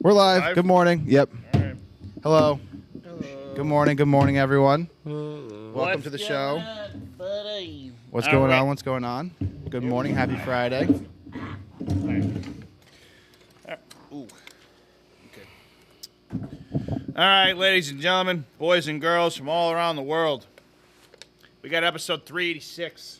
We're live. Good morning. Yep. All right. Hello. Hello. Good morning. Good morning, everyone. Hello. Welcome to the show. Buddy? What's All going right. on? What's going on? Good morning. Happy Friday. Ooh. Okay. All right, ladies and gentlemen, boys and girls from all around the world. We got episode 386.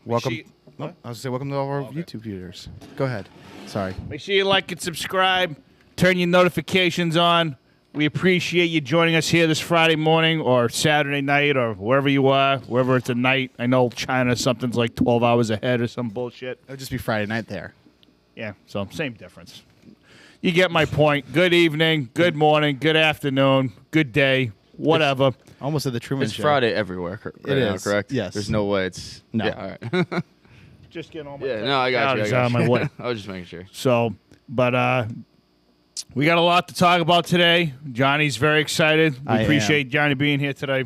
Welcome. sure you- what? I was going to say welcome to all of our Okay. YouTube viewers. Go ahead. Sorry. Make sure you like and subscribe. Turn your notifications on. We appreciate you joining us here this Friday morning or Saturday night or wherever you are, wherever it's a night. I know China, something's like 12 hours ahead or some bullshit. It'll just be Friday night there. Yeah, so same difference. You get my point. Good evening, good morning, good afternoon, good day, whatever. Almost at the Truman It's Show. Friday everywhere right It now, is. correct? Yes. There's no way it's... No. Yeah, all right. Just getting all my yeah, no, I got you. I out got of you. my way. I was just making sure. So, but we got a lot to talk about today. Johnny's very excited. We I appreciate Johnny being here today.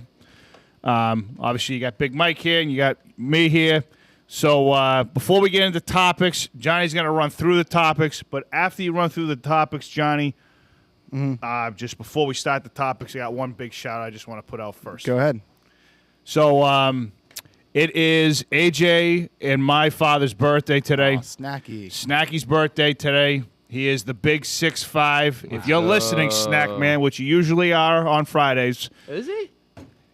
Obviously, you got Big Mike here, and you got me here. So before we get into topics, Johnny's going to run through the topics. But after you run through the topics, Johnny, just before we start the topics, I got one big shout I just want to put out first. Go ahead. So it is AJ and my father's birthday today. Oh, snacky. Snacky's birthday today. He is the big 6'5". If you're listening, Snack Man, which you usually are on Fridays, Is he?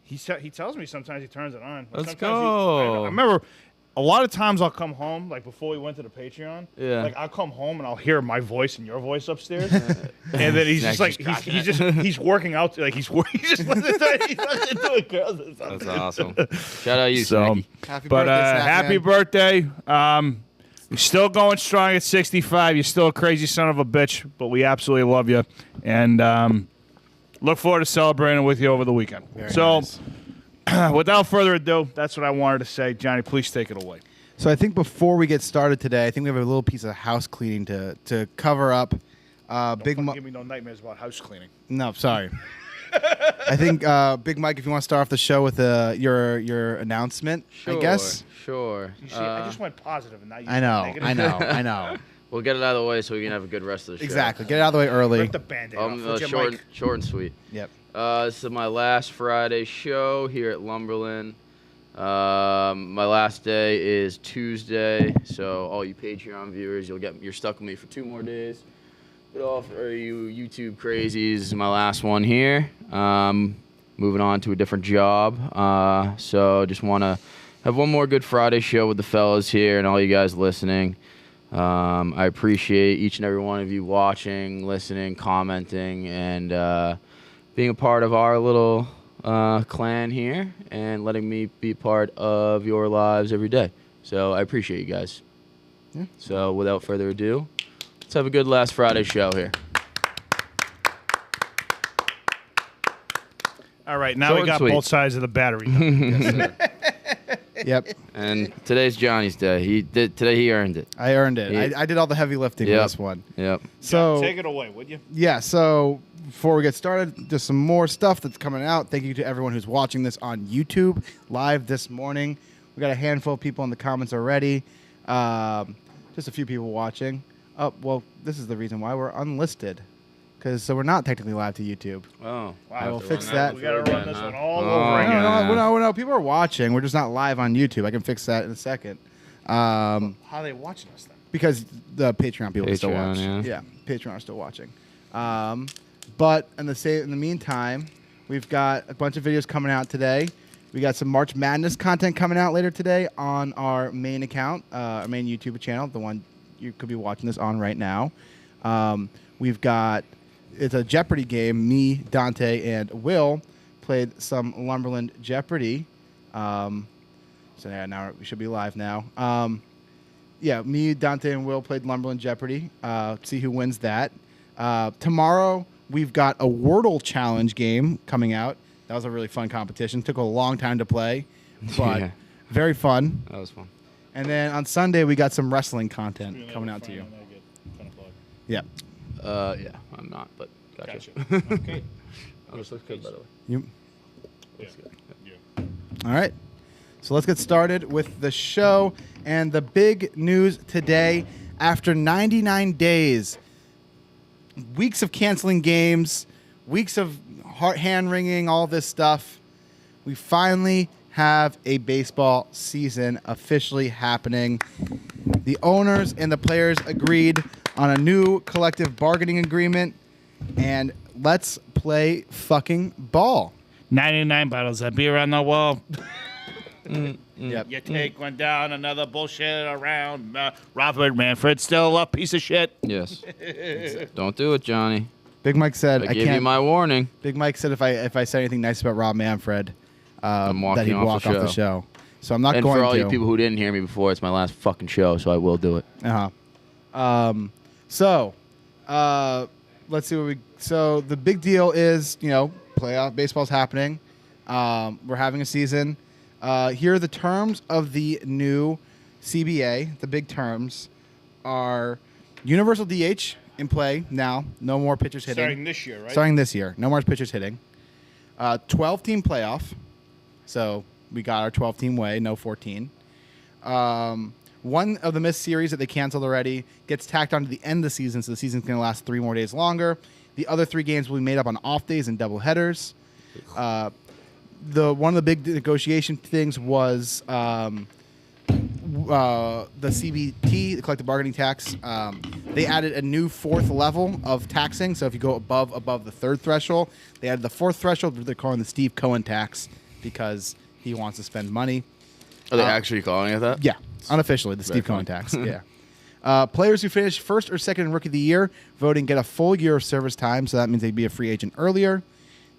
he tells me sometimes he turns it on. Let's Sometimes go. I remember a lot of times I'll come home, like before we went to the Patreon. Yeah. Like I'll come home and I'll hear my voice and your voice upstairs, and then he's just Snack like just he's working out, like he's just listening to it, girls or something. That's awesome. Shout out you, So, Snacky. Happy but birthday, Snack happy Man. birthday. You're still going strong at 65. You're still a crazy son of a bitch, but we absolutely love you. And look forward to celebrating with you over the weekend. Very so, nice. without further ado, that's what I wanted to say. Johnny, please take it away. So I think before we get started today, I think we have a little piece of house cleaning to cover up. Big Don't Mike. give me no nightmares about house cleaning. No, sorry. I think Big Mike, if you want to start off the show with your announcement, I guess. Sure. You see, I just went positive, and now you I know, negative. I know. We'll get it out of the way so we can have a good rest of the show. Exactly. Get it out of the way early. Rip the Band-Aid off. Put your mic- Short and sweet. Yep. This is my last Friday show here at Lumberland. My last day is Tuesday, so all you Patreon viewers, you're stuck with me for 2 more days. But all for you YouTube crazies, this is my last one here. Moving on to a different job. So just want to have one more good Friday show with the fellas here and all you guys listening. I appreciate each and every one of you watching, listening, commenting, and being a part of our little clan here and letting me be part of your lives every day. So I appreciate you guys. Yeah. So without further ado, let's have a good last Friday show here. All right, now Short we and got sweet. both sides of the battery. Yes, sir. Yep. And today's Johnny's day. Today he earned it. I earned it. Yeah. I did all the heavy lifting Yep. for this one. Yep. So Take it away, would you? yeah. So before we get started, just some more stuff that's coming out. Thank you to everyone who's watching this on YouTube live this morning. We got a handful of people in the comments already. Just a few people watching. Oh well, this is the reason why we're unlisted, so we're not technically live to YouTube. Oh. I will have to fix run that. We got to run this one all Oh. over again. No. People are watching. We're just not live on YouTube. I can fix that in a second. How are they watching us then? Because the Patreon people can still watch. Patreon, Yeah, Patreon are still watching. But in the meantime, we've got a bunch of videos coming out today. We got some March Madness content coming out later today on our main account, our main YouTube channel, the one you could be watching this on right now. We've got, it's a Jeopardy game. Me, Dante, and Will played some Lumberland Jeopardy. So yeah, now we should be live now. Yeah, me, Dante, and Will played Lumberland Jeopardy. See who wins that. Tomorrow, we've got a Wordle challenge game coming out. That was a really fun competition. Took a long time to play, but Yeah. very fun. That was fun. And then on Sunday, we got some wrestling content coming out to you. Yeah. Yeah, I'm not, but gotcha. Okay. Oh, this looks good, by the way. You, Yeah. all right. So let's get started with the show. And the big news today, after 99 days, weeks of canceling games, weeks of hand wringing, all this stuff, we finally have a baseball season officially happening. The owners and the players agreed on a new collective bargaining agreement, and let's play fucking ball. 99 bottles of beer on the wall. Yep. You take one down, another bullshit around. Robert Manfred's still a piece of shit. Yes. Don't do it, Johnny. Big Mike said, I "I gave can't." you my warning. Big Mike said, "If I said anything nice about Rob Manfred, I'm that walking he'd off walk the off the show. show." So I'm not And going for all to. you people who didn't hear me before, it's my last fucking show, so I will do it. Let's see what we. So the big deal is, playoff baseball's happening. We're having a season. Here are the terms of the new CBA. The big terms are universal DH in play now. No more pitchers hitting. Starting this year, right? Starting this year. No more pitchers hitting. 12-team playoff. So we got our 12-team way, no 14. One of the missed series that they canceled already gets tacked on to the end of the season, so the season's going to last 3 more days longer. The other 3 games will be made up on off days and double headers. One of the big negotiation things was the CBT, the collective bargaining tax. They added a new 4th level of taxing. So if you go above the 3rd threshold, they added the 4th threshold, which they're calling the Steve Cohen tax because he wants to spend money. Are they actually calling it that? Yeah, unofficially, the Steve Cohen tax. Yeah. Players who finish first or second in Rookie of the Year voting get a full year of service time, so that means they'd be a free agent earlier.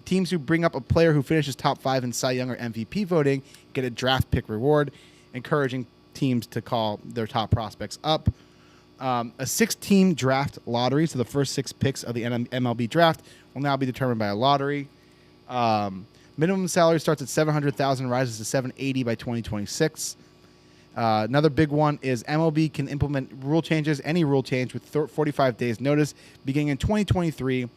Teams who bring up a player who finishes top 5 in Cy Young or MVP voting get a draft pick reward, encouraging teams to call their top prospects up. A 6-team draft lottery, so the first 6 picks of the MLB draft will now be determined by a lottery. Minimum salary starts at $700,000, rises to $780,000 by 2026. Another big one is MLB can implement rule changes, any rule change, with 45 days notice beginning in 2023.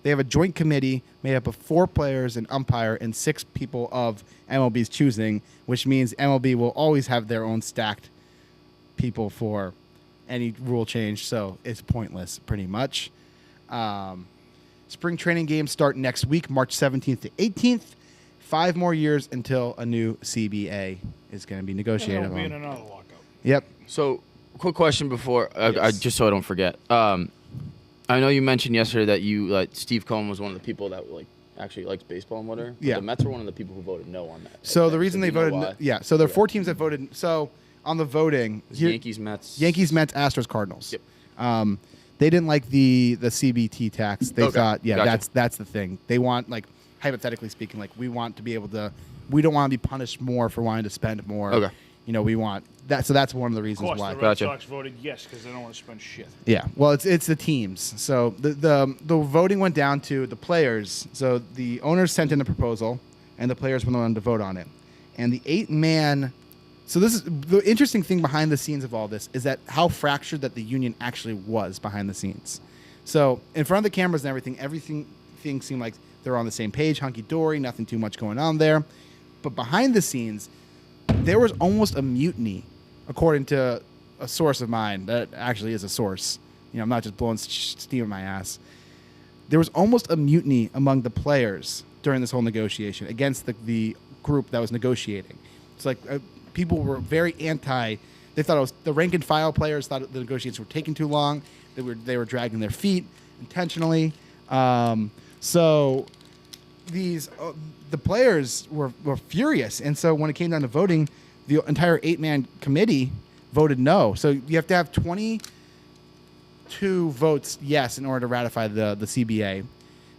They have a joint committee made up of 4 players, an umpire, and 6 people of MLB's choosing, which means MLB will always have their own stacked people for any rule change, so it's pointless pretty much. Spring training games start next week, March 17th to 18th. 5 more years until a new CBA is going to be negotiated There'll be on. another lockout. Yep. So, quick question before, Yes. just so I don't forget. I know you mentioned yesterday that Steve Cohen was one of the people that actually likes baseball and whatever. Yeah. The Mets were one of the people who voted no on that. So the reason they do you know voted, why? so there are 4 teams that voted. So on the voting, It was Yankees, Mets. Mets, Astros, Cardinals. Yep. They didn't like the CBT tax. They Okay. thought, Gotcha. that's the thing. They want, hypothetically speaking, we want to be able to. We don't want to be punished more for wanting to spend more. Okay. We want that. So that's one of the Of reasons course, why. the Red Gotcha. Sox voted yes because they don't want to spend shit. Yeah, well, it's the teams. So the voting went down to the players. So the owners sent in a proposal, and the players were the one to vote on it. And the 8-man. So this is the interesting thing behind the scenes of all this is that how fractured that the union actually was behind the scenes. So in front of the cameras and everything seemed like they're on the same page, hunky dory, nothing too much going on there. But behind the scenes, there was almost a mutiny, according to a source of mine that actually is a source. I'm not just blowing steam in my ass. There was almost a mutiny among the players during this whole negotiation against the group that was negotiating. It's people were very anti. They thought it was the rank and file players thought the negotiations were taking too long. They were dragging their feet intentionally. So the players were furious, and so when it came down to voting, the entire 8-man committee voted no. So you have to have 22 votes yes in order to ratify the CBA,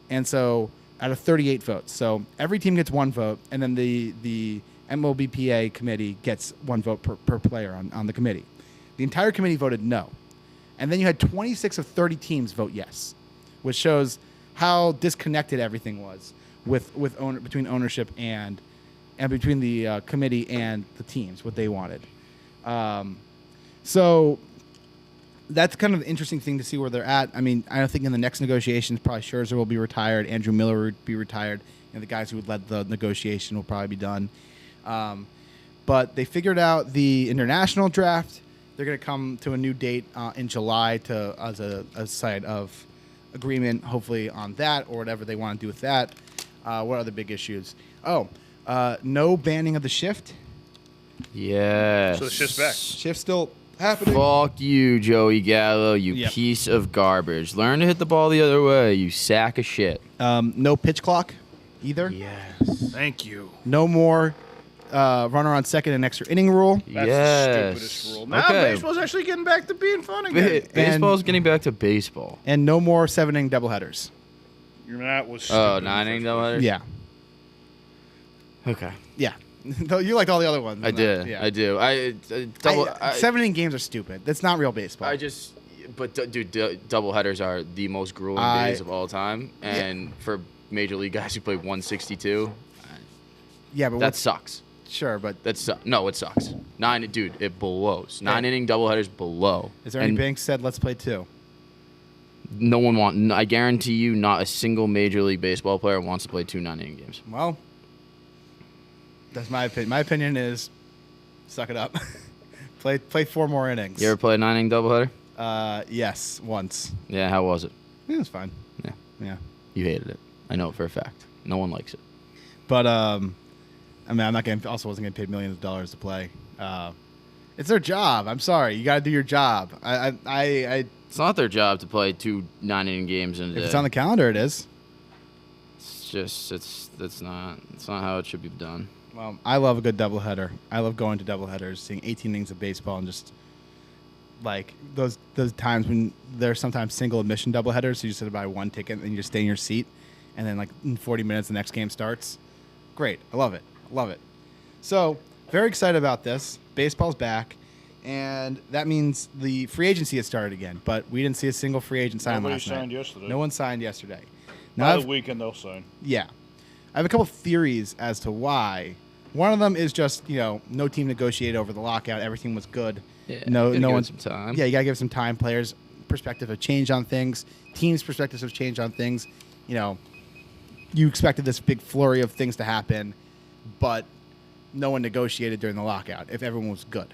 and so out of 38 votes, so every team gets 1 vote, and then the MLBPA committee gets 1 vote per player on the committee. The entire committee voted no, and then you had 26 of 30 teams vote yes, which shows how disconnected everything was between ownership and between the committee and the teams, what they wanted. So that's kind of the interesting thing to see where they're at. I mean, I don't think in the next negotiations, probably Scherzer will be retired, Andrew Miller would be retired, and the guys who would lead the negotiation will probably be done. But they figured out the international draft. They're going to come to a new date in July as a site of agreement, hopefully, on that or whatever they want to do with that. What other big issues? Oh, no banning of the shift. Yes. So the shift's back. Shift still happening. Fuck you, Joey Gallo, you Yep. piece of garbage. Learn to hit the ball the other way, you sack of shit. No pitch clock either. Yes. Thank you. No more runner on second and extra inning rule. That's yes. the stupidest rule. Now Okay. baseball's actually getting back to being fun again. Baseball's getting back to baseball. And no more 7-inning doubleheaders. That was stupid. Oh, 9-inning doubleheaders? Yeah. Okay. Yeah. You liked all the other ones. I did. Yeah. I do. I 7-inning games are stupid. That's not real baseball. but dude, doubleheaders are the most grueling days of all time, and for major league guys who play 162, yeah, but that sucks. sure, but It sucks. It blows. 9-inning doubleheaders blow. is there any And bank said let's play 2? I guarantee you, not a single major league baseball player wants to play 2 9-inning games. Well, that's my opinion. My opinion is suck it up. play 4 more innings. You ever play a 9-inning doubleheader? Yes, once. Yeah, how was it? Yeah, it was fine. Yeah. Yeah. You hated it. I know it for a fact. No one likes it. But I mean, I'm not getting. Also, wasn't getting paid millions of dollars to play. It's their job. I'm sorry. You got to do your job. It's not their job to play 2 9-inning games in a If day. it's on the calendar, it is. It's not how it should be done. Well, I love a good doubleheader. I love going to doubleheaders, seeing 18 innings of baseball, and just like those times when there's sometimes single admission doubleheaders. So you just have to buy 1 ticket and you just stay in your seat, and then like in 40 minutes the next game starts. Great, I love it. Love it. So very excited about this. Baseball's back, and that means the free agency has started again. But we didn't see a single free agent sign Nobody last night. signed yesterday. No one signed yesterday. By I've- the weekend, they'll sign. yeah. I have a couple theories as to why. One of them is just, no team negotiated over the lockout. Everything was good. Yeah, No gotta give it one. some time. Yeah, you got to give it some time. Players' perspective have changed on things. Teams' perspectives have changed on things. You expected this big flurry of things to happen, but no one negotiated during the lockout if everyone was good.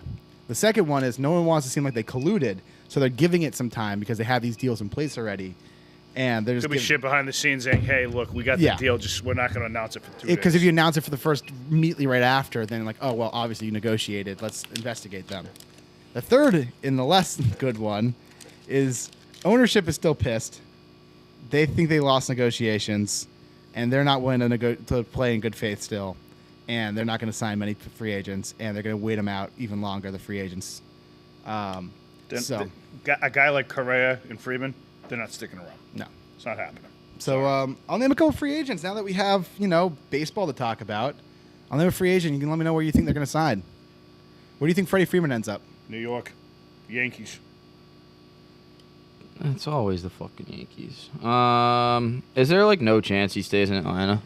The second one is no one wants to seem like they colluded, so they're giving it some time because they have these deals in place already. And they're just Could be shit behind the scenes saying, "Hey, look, we got Yeah. the deal. Just we're not going to announce it for 2 days." Because if you announce it for the first immediately right after, then like, oh well, obviously you negotiated. Let's investigate them. The third, in the less good one, is ownership is still pissed. They think they lost negotiations, and they're not willing to play in good faith still, and they're not going to sign many free agents, and they're going to wait them out even longer. The free agents. Then- So a guy like Correa and Freeman, they're not sticking around. no. It's not happening. So I'll name a couple free agents now that we have baseball to talk about. I'll name a free agent. You can let me know where you think they're going to sign. Where do you think Freddie Freeman ends up? New York, Yankees. It's always the fucking Yankees. Is there like no chance he stays in Atlanta?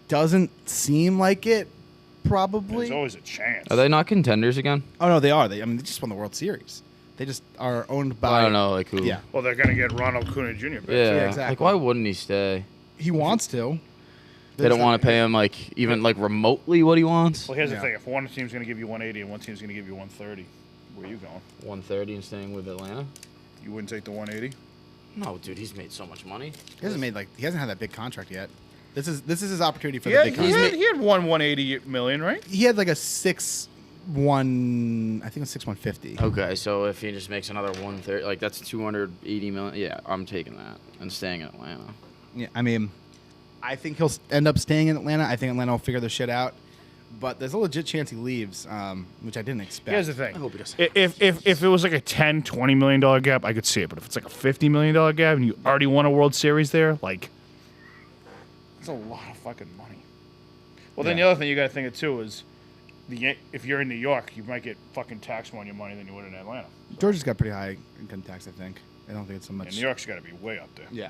Doesn't seem like it. Probably. There's always a chance. Are they not contenders again? Oh no, they are. They just won the World Series. They just are owned by. I don't know, like who. Yeah, Well, they're going to get Ronald Acuna Jr. back. Yeah, exactly. Like, why wouldn't he stay? he wants to. They don't want to pay him like even like remotely what he wants. Well, here's Yeah. the thing: if one team's going to give you 180 and one team's going to give you 130, where are you going? 130 and staying with Atlanta? You wouldn't take the 180? No, dude, he's made so much money. He hasn't had that big contract yet. This is his opportunity for Yeah, the big he contract. had 180 million, right? He had like a 6-1. I think it's 6-150. Okay, so if he just makes another 130, like that's 280 million. Yeah, I'm taking that and staying in Atlanta. Yeah, I mean, I think he'll end up staying in Atlanta. I think Atlanta will figure this shit out. But there's a legit chance he leaves, which I didn't expect. Here's the thing: I hope he doesn't. if it was like a $10-20 million gap, I could see it. But if it's like a $50 million gap and you already won a World Series there, like, it's a lot of fucking money. Well, then Yeah. the other thing you got to think of too is, if you're in New York, you might get fucking taxed more on your money than you would in Atlanta. Georgia's got pretty high income tax, I think. I don't think it's so much. And New York's got to be way up there. Yeah.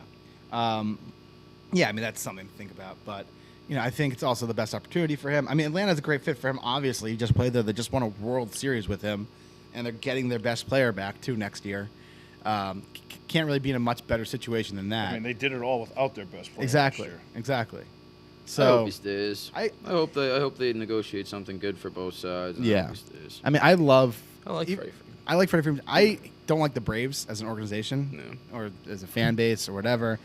Yeah, I mean, that's something to think about. But, I think it's also the best opportunity for him. I mean, Atlanta's a great fit for him, obviously. He just played there. They just won a World Series with him. And they're getting their best player back, too, next year. Can't really be in a much better situation than that. I mean, they did it all without their best player. exactly. Last year. Exactly. I So, hope he stays. I hope they negotiate something good for both sides. I Yeah. hope he stays. I mean, I love. I like e- Freddie Freeman. I like Freddie Freeman. I don't like the Braves as an organization or as a fan base or whatever.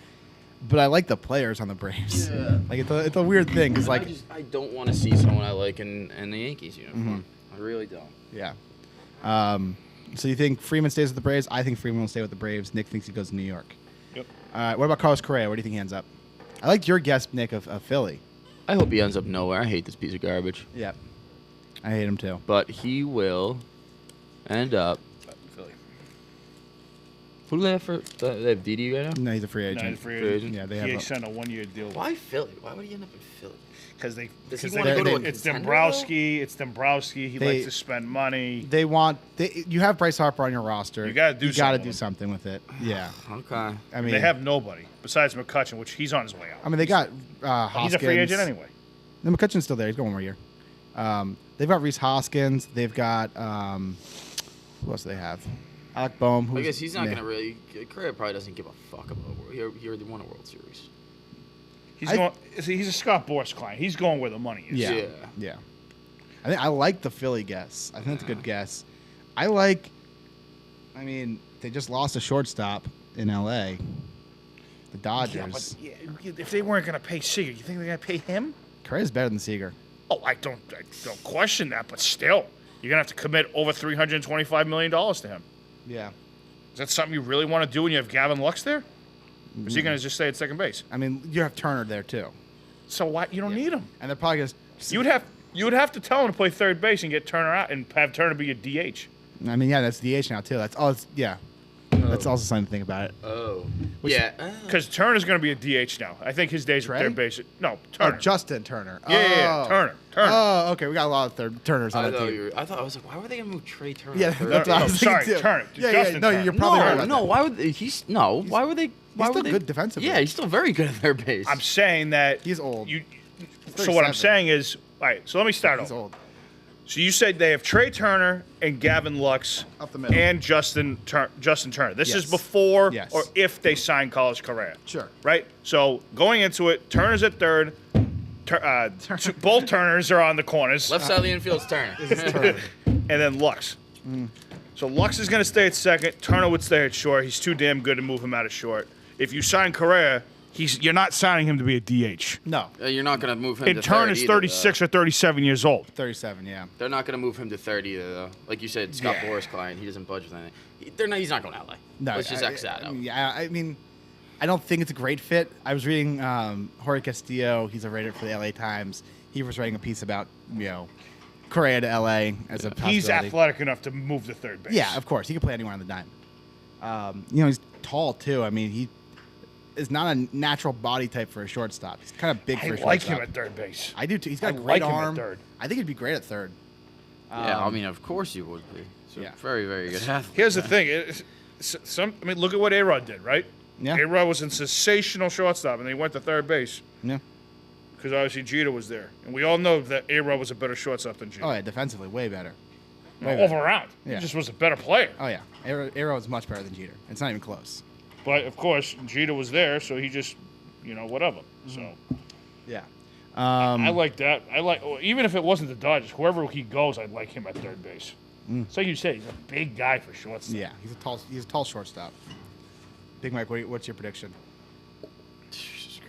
But I like the players on the Braves. Yeah. Like it's a weird thing because like I don't want to see someone I like in the Yankees uniform. I really don't. yeah. So you think Freeman stays with the Braves? I think Freeman will stay with the Braves. Nick thinks he goes to New York. Yep. What about Carlos Correa? Where do you think he ends up? I liked your guess, Nick, of Philly. I hope he ends up nowhere. I hate this piece of garbage. Yeah. I hate him too. But he will end up. Philly. Who do they have for? They have Didi right now. No, he's a free agent. No, he's a free Free agent. agent. Yeah, they have. He signed a 1-year deal. Why Philly? Why would he end up in Philly? Because they. Does he Because wanna go to a it's contender, Dombrowski. It's Dombrowski. He They- likes to spend money. They want. You have Bryce Harper on your roster. You gotta do You got to something do with something with it. Yeah. Okay. I mean, They have nobody besides McCutcheon, which he's on his way out. I mean, they got Hoskins. He's a free agent anyway. No, McCutcheon's still there. He's going 1 more year. They've got Reese Hoskins. They've got who else do they have? Alec Boehm. I who's guess he's not meh. gonna really. Correa probably doesn't give a fuck about. He already won a World Series. He's a Scott Boras client. He's going where the money is. Yeah. Yeah. Yeah. I think I like the Philly guess. I think that's a good guess. I mean, they just lost a shortstop in L.A. The Dodgers. Yeah, but if they weren't going to pay Seager, you think they're going to pay him? Correa's better than Seager. Oh, I don't question that, but still, you're going to have to commit over $325 million to him. Yeah. Is that something you really want to do when you have Gavin Lux there? Or is he going to just stay at second base? I mean, you have Turner there too, So why you don't need him? and they're probably gonna. You would have to tell him to play third base and get Turner out and have Turner be a DH. I mean, yeah, that's DH now too. That's all. Yeah. That's also something to think about it. Oh. Yeah. Because Turner's going to be a DH now. I think his days Trey? at third base. No, Oh, Turner. Justin Turner. Yeah, Oh. Turner. Oh, okay. We got a lot of Turners on I the thought team. I was like, why were they gonna move Trey Turner? Yeah, to third that's what I base? was sorry, thinking too. Turner. Yeah, Justin no, Turner. you're probably right No, about no. that. Why would why would they? Why He's would still they? good defensively. Yeah, he's still very good at third base. I'm saying that He's old. So what I'm 37. saying is, all right. So let me start He's over. old. So you said they have Trey Turner and Gavin Lux Up the middle. and Justin Turner. This is Yes. before Yes. or if they sign Carlos Correa. Sure. Right. So going into it, Turner's at third. Both Turners are on the corners, Left side of the infield's Turner. Turner. and then Lux. So Lux is going to stay at second. Turner would stay at short. He's too damn good to move him out of short. If you sign Correa, you're not signing him to be a DH. No, You're not gonna move him. And to Turner's third either, 36 or 37 years old. 37. Yeah. They're not gonna move him to third either, though. Like you said, Scott Yeah. Boras client. He doesn't budge with anything. He's not going to LA. No, Let's just X that out. Yeah, I mean, I don't think it's a great fit. I was reading Jorge Castillo. He's a writer for the LA Times. He was writing a piece about Correa to LA as a possibility. He's athletic enough to move to third base. Yeah, of course. He can play anywhere on the dime. He's tall too. I mean, he is not a natural body type for a shortstop. He's kind of big I for a like shortstop. him at third base. I do too. He's got I a great like him at arm. third. I think he'd be great at third. Yeah, I mean, of course you would be. So Yeah. very, very good athlete. Here's the thing. Look at what A-Rod did, right? Yeah. A-Rod was a sensational shortstop, and they went to third base Yeah. because obviously Jeter was there. And we all know that A-Rod was a better shortstop than Jeter. Oh yeah, defensively, way better. Way All better. around. Yeah. He just was a better player. Oh yeah, Arrow is much better than Jeter. It's not even close. But, of course, Jeter was there, so he just, whatever. So Yeah. I like that. Even if it wasn't the Dodgers, wherever he goes, I'd like him at third base. So you said, he's a big guy for shortstop. Yeah, he's a tall shortstop. Big Mike, what's your prediction?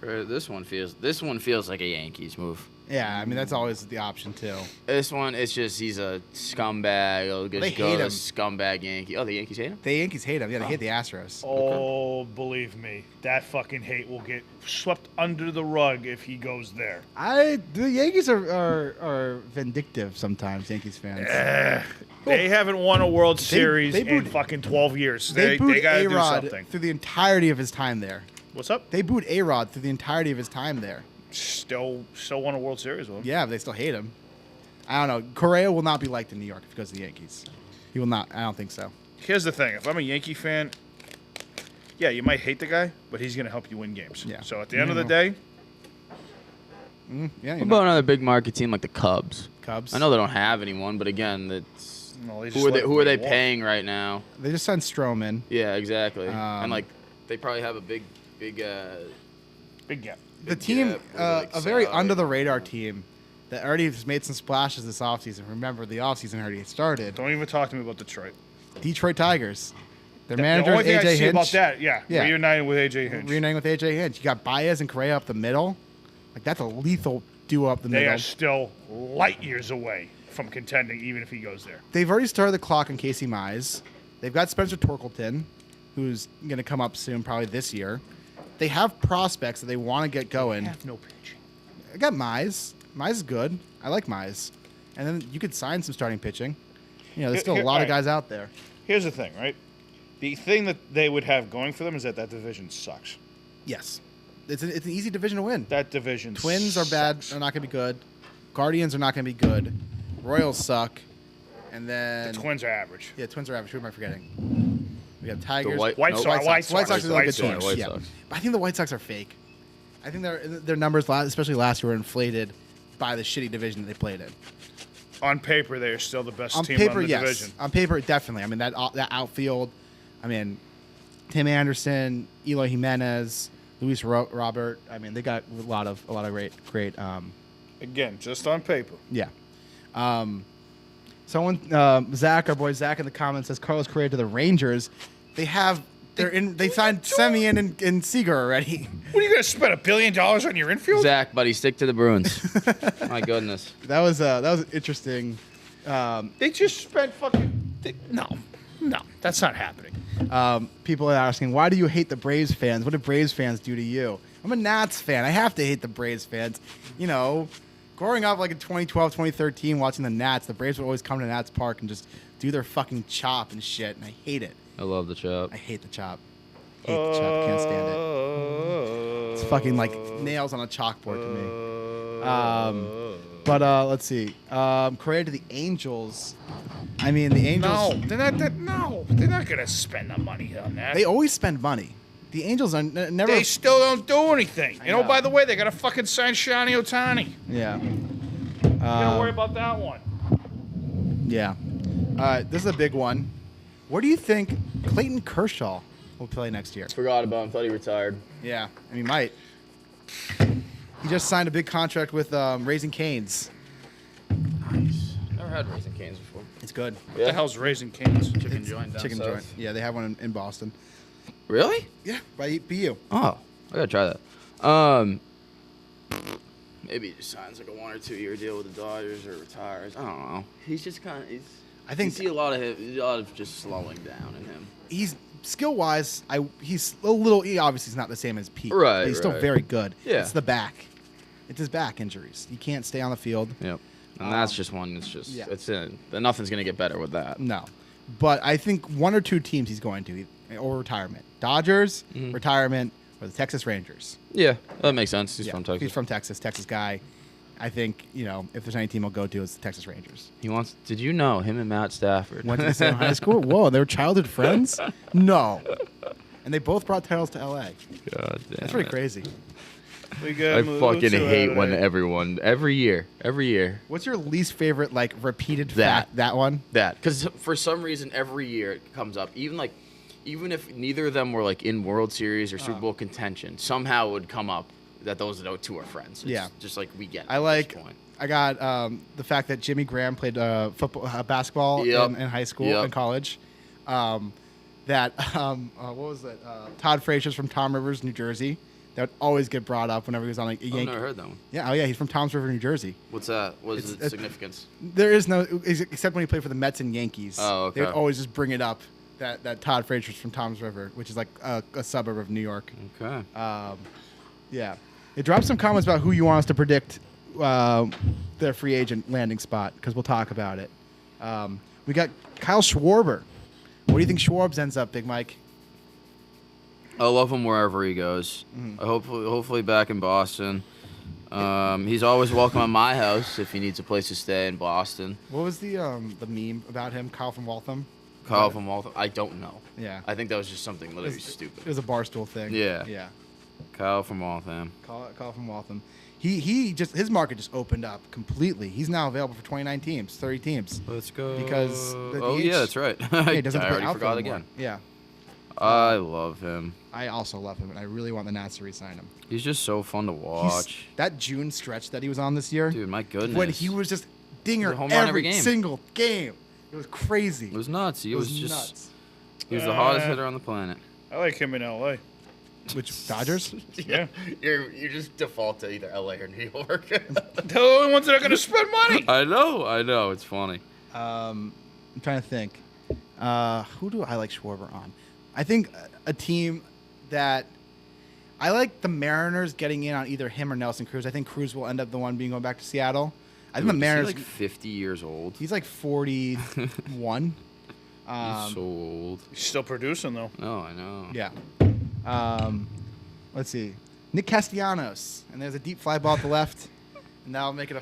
This one feels like a Yankees move. Yeah, I mean that's always the option too. This one, it's just he's a scumbag. He'll They just go hate to him. scumbag Yankee. Oh, the Yankees hate him? The Yankees hate him. Yeah, they hate the Astros. Oh, believe me, that fucking hate will get swept under the rug if he goes there. The Yankees are vindictive sometimes. Yankees fans. They haven't won a World Series they in booed- fucking 12 years. They booed gotta do A-Rod something. through the entirety of his time there. What's up? They booed A-Rod through the entirety of his time there. Still won a World Series with him. Yeah, but they still hate him. I don't know. Correa will not be liked in New York if he goes to the Yankees. He will not. I don't think so. Here's the thing: if I'm a Yankee fan, yeah, you might hate the guy, but he's gonna help you win games. Yeah. So at the end of the day, Yeah, What about another big market team like the Cubs? Cubs? I know they don't have anyone, but again, that's no, they just who are let they? him Who are play they walk. paying right now? They just signed Stroman. Yeah, exactly. Um, And like, they probably have a big. Big gap. The Big team, gap with, like, a very salary. under the radar team that already has made some splashes this offseason. Remember, the offseason already started. Don't even talk to me about Detroit. Detroit Tigers. Their The manager only is thing I AJ see about Hinch. that, yeah, Yeah. reuniting with AJ Hinch. Reuniting with AJ Hinch. You got Baez and Correa up the middle. Like, that's a lethal duo up the They middle. are still light years away from contending, even if he goes there. They've already started the clock on Casey Mize. They've got Spencer Torkelson, who's going to come up soon, probably this year. They have prospects that they want to get going. Have no pitching. I got Mize. Mize is good. I like Mize. And then you could sign some starting pitching. You know, there's still a lot of guys out there. Here's the thing, right? The thing that they would have going for them is that division sucks. Yes. It's an easy division to win. That division Twins are bad. sucks. They're not going to be good. Guardians are not going to be good. Royals suck. And then... The Twins are average. Yeah, Twins are average. Who am I forgetting? We have Tigers. White White Sox. White Sox are really good Sox. teams. White Yeah. Sox. But I think the White Sox are fake. I think their numbers, especially last year, were inflated by the shitty division that they played in. On paper, they are still the best On team paper, on the yes. division. On paper, definitely. I mean, that outfield, I mean, Tim Anderson, Eloy Jimenez, Luis Robert. I mean, they got a lot of great Again, just on paper. yeah. Someone, Zach, our boy Zach, in the comments says Carlos Correa to the Rangers. They signed Semien and Seager already. What are you going to spend $1 billion on your infield? Zach, buddy, stick to the Bruins. My goodness. That was interesting. They just spent no, that's not happening. People are asking, why do you hate the Braves fans? What did Braves fans do to you? I'm a Nats fan. I have to hate the Braves fans. You know, growing up like in 2012, 2013, watching the Nats, the Braves would always come to Nats Park and just do their fucking chop and shit, and I hate it. I love the chop. I hate the chop. Hate the chop. Can't stand it. It's fucking like nails on a chalkboard to me. But let's see. Correa to the Angels. I mean, the Angels. They're not going to spend the money on that. They always spend money. The Angels are never. They still don't do anything. I You know, know. by the way, they got to fucking sign Shani Ohtani. Yeah. Don't worry about that one. Yeah. This is a big one. Where do you think Clayton Kershaw will play next year? Forgot about him. Thought he retired. Yeah, I mean, might. He just signed a big contract with Raising Cane's. Nice. Never had Raising Cane's before. It's good. What the hell's Raising Cane's? Chicken joint down Chicken south. joint. Yeah, they have one in Boston. Really? Yeah, by BU. Oh, I gotta try that. Maybe he just signs like a 1 or 2 year deal with the Dodgers or retires. I don't know. He's just kind of. I think you see a lot of just slowing down in him. he's skill-wise, he's a little. He obviously is not the same as Pete. Right, But he's still right. very good. Yeah. It's the back. It's his back injuries. He can't stay on the field. Yep. And that's just one. It's just. yeah. It's in. Nothing's gonna get better with that. No. But I think 1 or 2 teams he's going to, or retirement. Dodgers, retirement, or the Texas Rangers. Yeah, that makes sense. He's Yeah, from Texas. He's from Texas, Texas guy. I think, if there's any team he'll go to, it's the Texas Rangers. He wants. Did you know him and Matt Stafford Went to the same high school? Whoa, they were childhood friends? No. And they both brought titles to L.A. God damn. That's pretty it. crazy. We gotta I move fucking to hate LA. when everyone every year. What's your least favorite, repeated That. fact? That one? That because for some reason every year it comes up. Even if neither of them were in World Series or Super Bowl contention, somehow it would come up that those two are friends. It's Yeah. just we get. It I at like. this point. I got the fact that Jimmy Graham played basketball Yep. in high school Yep. and college. What was it? Todd Frazier's from Tom Rivers, New Jersey. That would always get brought up whenever he was on a I've Yankee. never heard that one. Yeah, he's from Tom's River, New Jersey. What's that? What is It's- the significance? There is no, except when he played for the Mets and Yankees. Oh, okay. They would always just bring it up that Todd Frazier's from Tom's River, which is a suburb of New York. Okay. Yeah. It dropped some comments about who you want us to predict their free agent landing spot, because we'll talk about it. We got Kyle Schwarber. Where do you think Schwarbs ends up, Big Mike? I love him wherever he goes. Mm-hmm. Hopefully back in Boston. He's always welcome at my house if he needs a place to stay in Boston. What was the meme about him? Kyle from Waltham? Kyle from Waltham. I don't know. Yeah. I think that was just something literally It stupid. was a Barstool thing. Yeah. Yeah. Kyle from Waltham. Kyle from Waltham. His market just opened up completely. He's now available for 29 teams, 30 teams. Let's go. Because the oh DH yeah, that's right. Yeah, he doesn't I play already outfield forgot anymore. again. Yeah. I love him. I also love him, and I really want the Nats to re-sign him. He's just so fun to watch. That June stretch that he was on this year, Dude, my goodness. when he was just dinger He was a home run every every game. single game. It was crazy. It was nuts. He was just nuts. He was the hottest hitter on the planet. I like him in L.A. Which Dodgers? Yeah. You just default to either LA or New York. The only ones that are going to spend money. I know. It's funny. I'm trying to think. Who do I like Schwarber on? I think a team that I like the Mariners getting in on either him or Nelson Cruz. I think Cruz will end up the one being going back to Seattle. I think the Mariners. He's like 50 years old. He's like 41. He's so old. He's still producing, though. Oh, I know. Yeah. Let's see. Nick Castellanos. And there's a deep fly ball at the left. And that'll make it a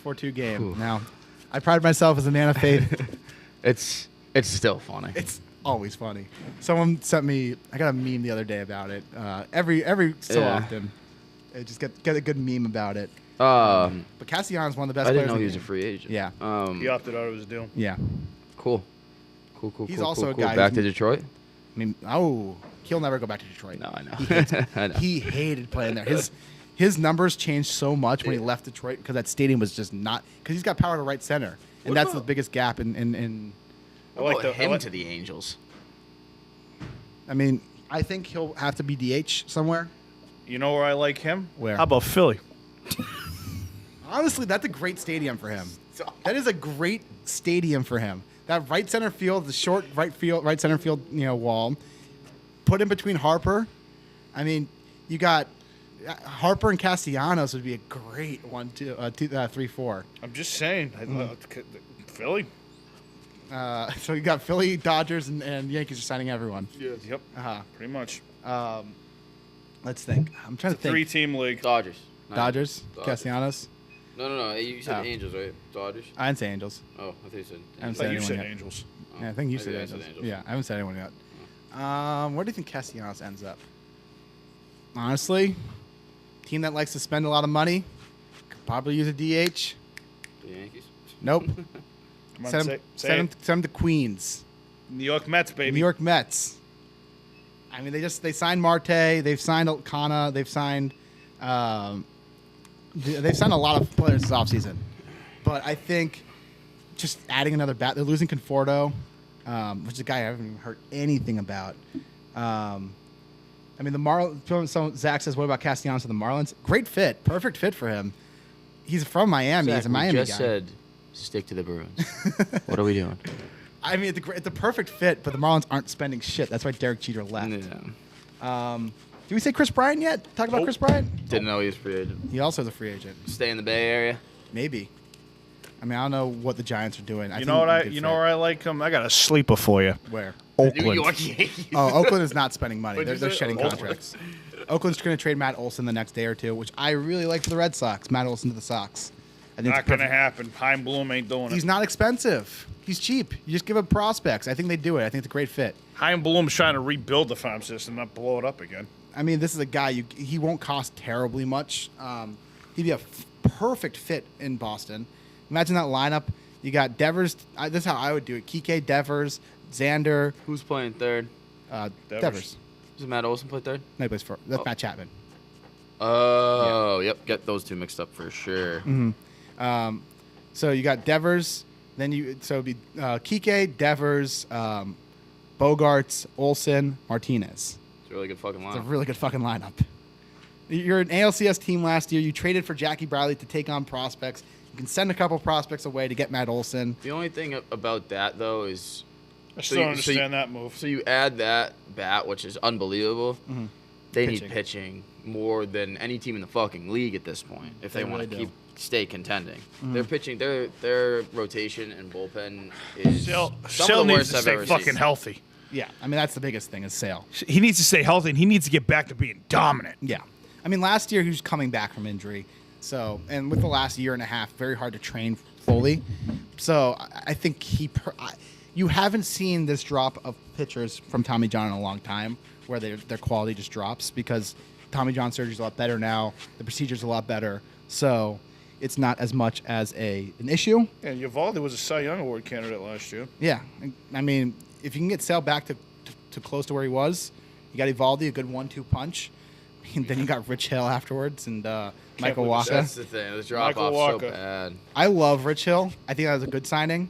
4-2 game. Ooh. Now, I pride myself as a man of faith. It's still funny. It's always funny. Someone sent me, I got a meme the other day about it. Every so Yeah. often. I just get a good meme about it. But But Castellanos is one of the best I players. didn't know in he the was a game. free agent. Yeah. He opted out of his deal. Yeah. Cool. He's Cool, also a cool. guy Back who's- to Detroit? I mean, he'll never go back to Detroit. No, I know. He hates it. I know. He hated playing there. His numbers changed so much when he left Detroit because that stadium was just not because he's got power to right center, and What that's about- the biggest gap in. I like What about him I to the Angels? I mean, I think he'll have to be DH somewhere. You know where I like him? Where? How about Philly? Honestly, that's a great stadium for him. That is a great stadium for him. That right center field, the short right center field, wall, put in between Harper. I mean, you got Harper and Castellanos would be a great 3-4. I'm just saying. Philly. So you got Philly, Dodgers, and Yankees are signing everyone. Yep. Pretty much. Let's think. I'm trying to think. 3-team league. Dodgers. Not Dodgers, Dodgers. Castellanos. No. You said Oh. Angels, right? Dodgers? I didn't say Angels. Oh, I think you said I haven't I said thought you anyone said yet. Angels. Yeah, I think you I said think I said Angels. Angels. Yeah, I haven't said anyone yet. Where do you think Castellanos ends up? Honestly, team that likes to spend a lot of money could probably use a DH. The Yankees? Nope. Come on, Send him to Queens. New York Mets, baby. New York Mets. I mean, they signed Marte. They've signed Kana. They've signed a lot of players this offseason. But I think just adding another bat. They're losing Conforto, which is a guy I haven't even heard anything about. I mean, the Marlins. So Zach says, "What about Castellanos to the Marlins? Great fit, perfect fit for him. He's from Miami. Zach, He's a Miami we just guy. said stick to the Bruins. What are we doing? I mean, it's a perfect fit, but the Marlins aren't spending shit. That's why Derek Jeter left. Yeah. Did we say Chris Bryant yet? Talk about Nope. Chris Bryant? Didn't know he was free agent. He also is a free agent. Stay in the Bay Area. Maybe. I mean, I don't know what the Giants are doing. You know where I like him? I got a sleeper for you. Where? Oakland. New York Yankees. Oh, Oakland is not spending money. What'd They're you say? shedding Oakland. contracts. Oakland's going to trade Matt Olson the next day or two, which I really like for the Red Sox. Matt Olson to the Sox. I think Not it's going to perfect. happen. Heim Bloom ain't doing He's it. not expensive. He's cheap. You just give him prospects. I think they do it. I think it's a great fit. Heim Bloom's trying to rebuild the farm system, not blow it up again. I mean, this is a guy, he won't cost terribly much. He'd be a perfect fit in Boston. Imagine that lineup. You got Devers. This is how I would do it. Kike, Devers, Xander, Who's playing third? Devers. Does Matt Olson play third? No, he plays for. That's Oh. Matt Chapman. Oh, yep. Get those two mixed up for sure. So you got Devers. Then it'd be Kike, Devers, Bogarts, Olson, Martinez. It's a really good fucking It's a line. really good fucking lineup. You're an ALCS team last year. You traded for Jackie Bradley to take on prospects. You can send a couple prospects away to get Matt Olson. The only thing about that though is I still don't understand that move. so you add that bat, which is unbelievable. They Pitching. need pitching more than any team in the fucking league at this point if they, They want really to do. stay contending. Their pitching, their rotation and bullpen is Sale some of the needs worst to I've stay ever fucking seen. healthy. Yeah, I mean that's the biggest thing is Sale. He needs to stay healthy, and he needs to get back to being dominant. Yeah, I mean last year he was coming back from injury, and with the last year and a half, very hard to train fully. So I think you haven't seen this drop of pitchers from Tommy John in a long time, where their quality just drops because Tommy John surgery is a lot better now. The procedure's a lot better, so it's not as much as an issue. And Uvalde was a Cy Young Award candidate last year. Yeah, I mean, if you can get Sale back to close to where he was, you got Evaldi, a good 1-2 punch. And then you got Rich Hill afterwards and Michael believe Waka. That's the thing. The drop Michael off so Walker. bad. I love Rich Hill. I think that was a good signing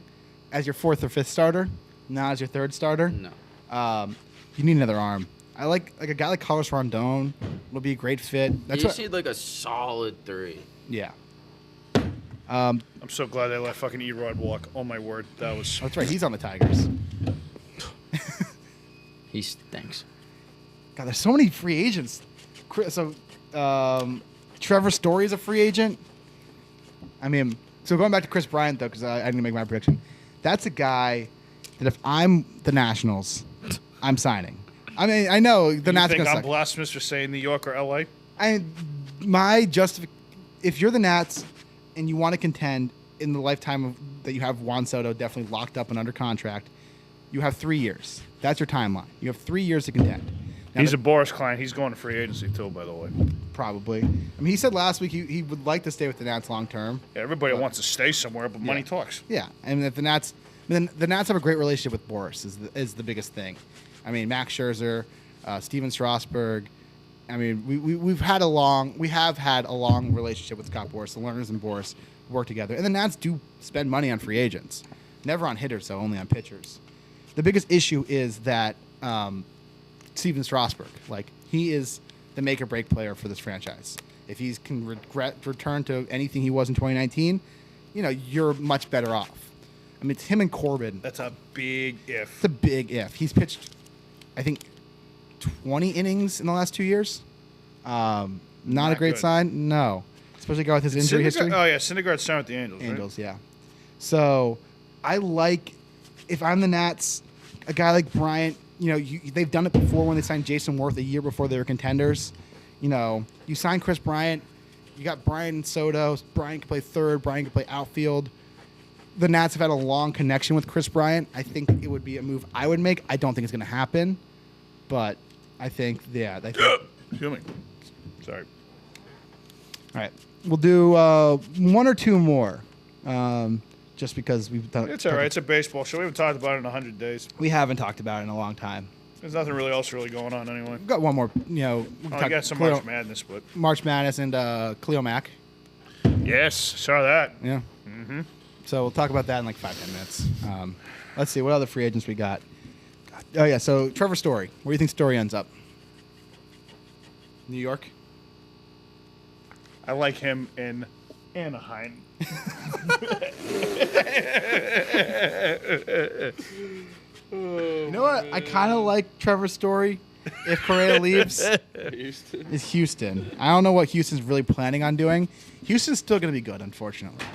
as your fourth or fifth starter, not as your third starter. No. You need another arm. I like a guy like Carlos Rondon would be a great fit. You just need like a solid 3. Yeah. I'm so glad they let fucking Erod walk. Oh my word, that was. That's right. He's on the Tigers. He stinks. God, there's so many free agents. So, Trevor Story is a free agent. I mean, so going back to Chris Bryant though, because I didn't make my prediction. That's a guy that if I'm the Nationals, I'm signing. I mean, I know the You Nats are think gonna I'm suck. blasphemous for saying New York or LA? If you're the Nats and you want to contend in the lifetime of that you have Juan Soto definitely locked up and under contract, you have 3 years. That's your timeline. You have 3 years to contend. Now, He's a Boris client. He's going to free agency too, by the way. probably. I mean, he said last week he would like to stay with the Nats long term. Yeah, everybody wants to stay somewhere, but money talks. Yeah, and if the Nats, then the Nats have a great relationship with Boris is the biggest thing. I mean, Max Scherzer, Steven Strasburg. I mean, we have had a long relationship with Scott Boras. The Lerners and Boras work together, and the Nats do spend money on free agents, never on hitters, though, only on pitchers. The biggest issue is that Steven Strasburg, like he is the make or break player for this franchise. If he can return to anything he was in 2019, you're much better off. I mean, it's him and Corbin. That's a big if. It's a big if. He's pitched, I think, 20 innings in the last 2 years. Not a great good. sign. No. Especially a guy with his injury history. Oh, yeah. Syndergaard signed with the Angels, right? Angels, yeah. So I like, if I'm the Nats, a guy like Bryant, they've done it before when they signed Jason Worth a year before they were contenders. You sign Chris Bryant, you got Bryant and Soto. Bryant can play third, Bryant can play outfield. The Nats have had a long connection with Chris Bryant. I think it would be a move I would make. I don't think it's going to happen, but I think, yeah. Excuse me. Sorry. All right. We'll do one or two more, just because we've done it. It's all right. It's a baseball show. We haven't talked about it in 100 days. We haven't talked about it in a long time. There's nothing really else going on anyway. We've got one more, I got some March Madness, but. March Madness and Khalil Mack. Yes, saw that. Yeah. Mm-hmm. So we'll talk about that in like 5-10 minutes. Let's see. What other free agents we got? Oh, yeah. So Trevor Story. Where do you think Story ends up? New York? I like him in Anaheim. You know what? I kind of like Trevor Story. If Correa leaves, Houston. is Houston. I don't know what Houston's really planning on doing. Houston's still going to be good, unfortunately.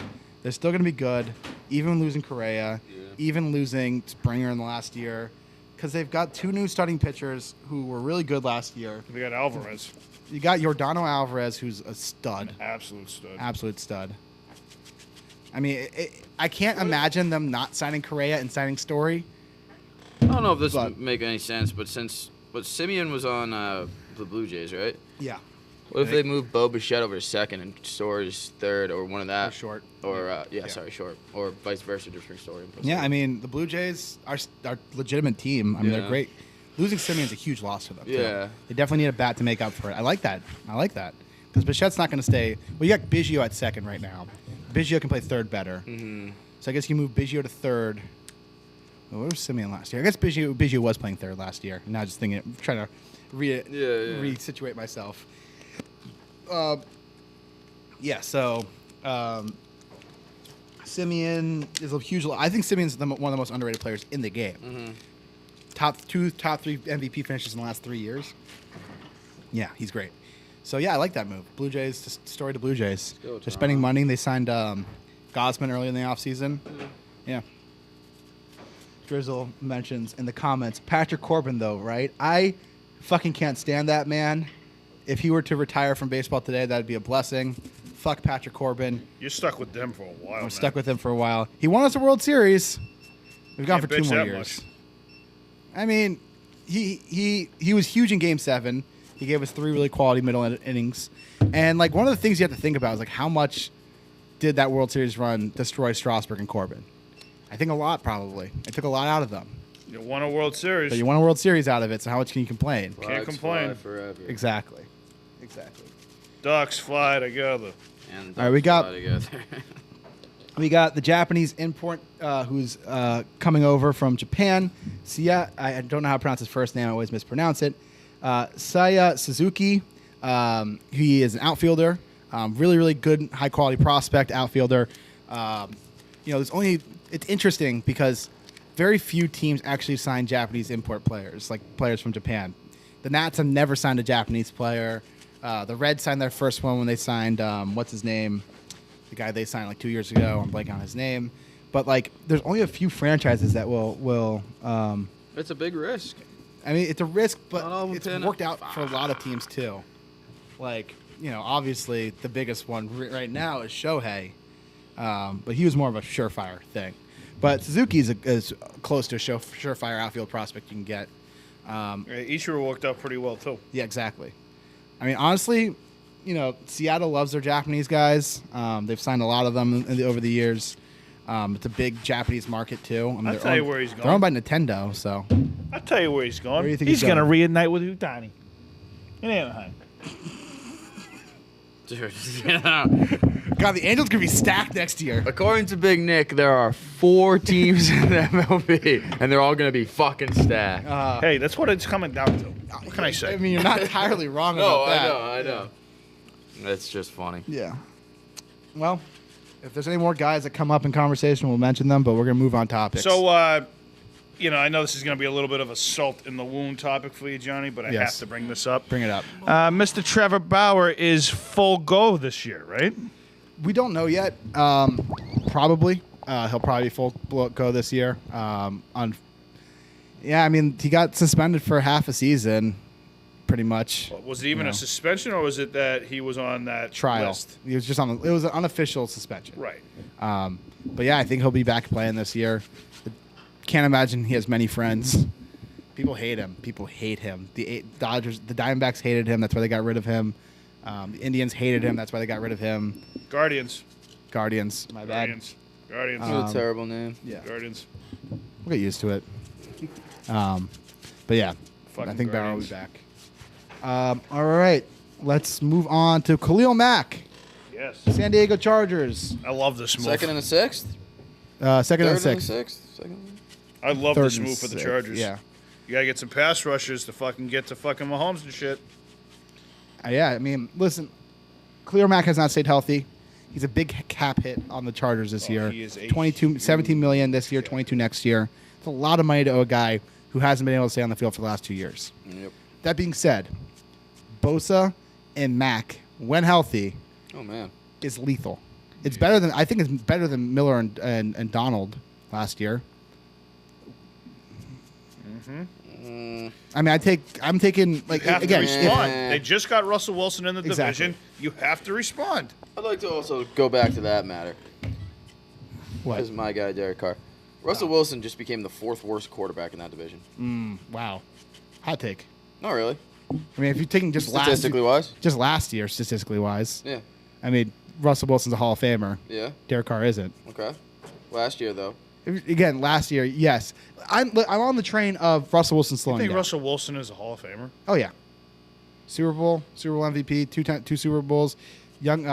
They're still going to be good, even losing Correa, even losing Springer in the last year, because they've got 2 new starting pitchers who were really good last year. We got Alvarez. You got Yordan Alvarez, who's a stud. Absolute stud. Absolute stud. I mean, I can't imagine them not signing Correa and signing Story. I don't know if this But- would make any sense, but Simeon was on the Blue Jays, right? Yeah. What if they moved Bo Bichette over to second and Story's third, or one of that? Or short. Or sorry, short, or vice versa, just bring Story. And put Yeah, Story. I mean, the Blue Jays are a legitimate team. I mean, they're Yeah. great. Losing Simeon's a huge loss for them. too. Yeah. They definitely need a bat to make up for it. I like that. Because Bichette's not going to stay. Well, you got Biggio at second right now. Biggio can play third better. Mm-hmm. So I guess you move Biggio to third. Well, where was Simeon last year? I guess Biggio was playing third last year. Now just trying to resituate myself. So Simeon is a huge. I think Simeon's one of the most underrated players in the game. Mm-hmm. Top 3 MVP finishes in the last 3 years. Yeah, he's great. So yeah, I like that move. Blue Jays, just Story to Blue Jays. go, They're spending money. They signed Gosman early in the offseason. Yeah. Drizzle mentions in the comments, Patrick Corbin though, right? I fucking can't stand that man. If he were to retire from baseball today, that'd be a blessing. Fuck Patrick Corbin. You're stuck with them for a while. I'm stuck with him for a while. He won us a World Series. We've gone for Can't 2 bitch more that years. much. I mean, he was huge in Game 7. He gave us 3 really quality middle innings. And like one of the things you have to think about is like how much did that World Series run destroy Strasburg and Corbin? I think a lot, probably. It took a lot out of them. You won a World Series. But you won a World Series out of it, so how much can you complain? Can't complain. Forever. Exactly. Ducks fly together. And All right, we got- fly together. We got the Japanese import who's coming over from Japan. Sia, I don't know how to pronounce his first name. I always mispronounce it. Saya Suzuki. He is an outfielder. Really, really good, high-quality prospect outfielder. It's interesting because very few teams actually sign Japanese import players, like players from Japan. The Nats have never signed a Japanese player. The Reds signed their first one when they signed, what's his name? The guy they signed like 2 years ago. I'm blanking on his name. But, like, there's only a few franchises that will It's a big risk. I mean, it's a risk, Not all but of it's them worked out for a lot of teams, too. Like, obviously the biggest one right now is Shohei. But he was more of a surefire thing. But Suzuki is close to a surefire outfield prospect you can get. Ichiro worked out pretty well, too. Yeah, exactly. I mean, honestly, Seattle loves their Japanese guys. They've signed a lot of them over the years. It's a big Japanese market, too. I mean, I'll tell you where he's They're owned going. by Nintendo, so. I'll tell you where he's going. Where do you think he's he's going to going? reunite with Utani in Anaheim. Dude, God, the Angels could be stacked next year. According to Big Nick, there are 4 teams in the MLB, and they're all going to be fucking stacked. Hey, that's what it's coming down to. What can I say? I mean, you're not entirely wrong No, about that. I know. That's just funny. Yeah. Well, if there's any more guys that come up in conversation, we'll mention them, but we're going to move on topics. So, I know this is going to be a little bit of a salt in the wound topic for you, Johnny, but I have Yes. to bring this up. Bring it up. Mr. Trevor Bauer is full go this year, right? We don't know yet. Probably. He'll probably be full go this year. I mean, he got suspended for half a season, pretty much. Was it even a suspension, or was it that he was on that Trial. list? He was just on. It was an unofficial suspension. Right. But yeah, I think he'll be back playing this year. Can't imagine he has many friends. People hate him. People hate him. The Diamondbacks hated him. That's why they got rid of him. The Indians hated him. That's why they got rid of him. Guardians. My bad. Guardians. That's a terrible name. Yeah, Guardians. we'll get used to it. But yeah, Fucking I think Bauer will be Guardians. back. All right, let's move on to Khalil Mack, Yes. San Diego Chargers. I love this move. Second and a sixth? Second Third and sixth. and a sixth? Second? I love Third this and move for the sixth, Chargers. Yeah. You got to get some pass rushers to fucking get to fucking Mahomes and shit. Yeah, I mean, listen, Khalil Mack has not stayed healthy. He's a big cap hit on the Chargers this year. he is a 17 million this year, 22 next year. It's a lot of money to owe a guy who hasn't been able to stay on the field for the last 2 years. Yep. That being said, Bosa and Mack, when healthy, Oh, man. is lethal. It's better than it's better than Miller and Donald last year. I mean, I'm taking like You have again. to if- respond. if- They just got Russell Wilson in the Exactly. division. You have to respond. I'd like to also go back to that matter. what? This is my guy, Derek Carr. Russell Wilson just became the 4th worst quarterback in that division. Wow, hot take. Not really. I mean, if you're taking just Statistically wise. last year, statistically wise, Yeah. I mean, Russell Wilson's a Hall of Famer. Yeah. Derek Carr isn't. Okay. Last year, though. Again, last year, yes. I'm on the train of Russell Wilson I slowing think down. Russell Wilson is a Hall of Famer. Oh yeah, Super Bowl MVP, two Super Bowls, young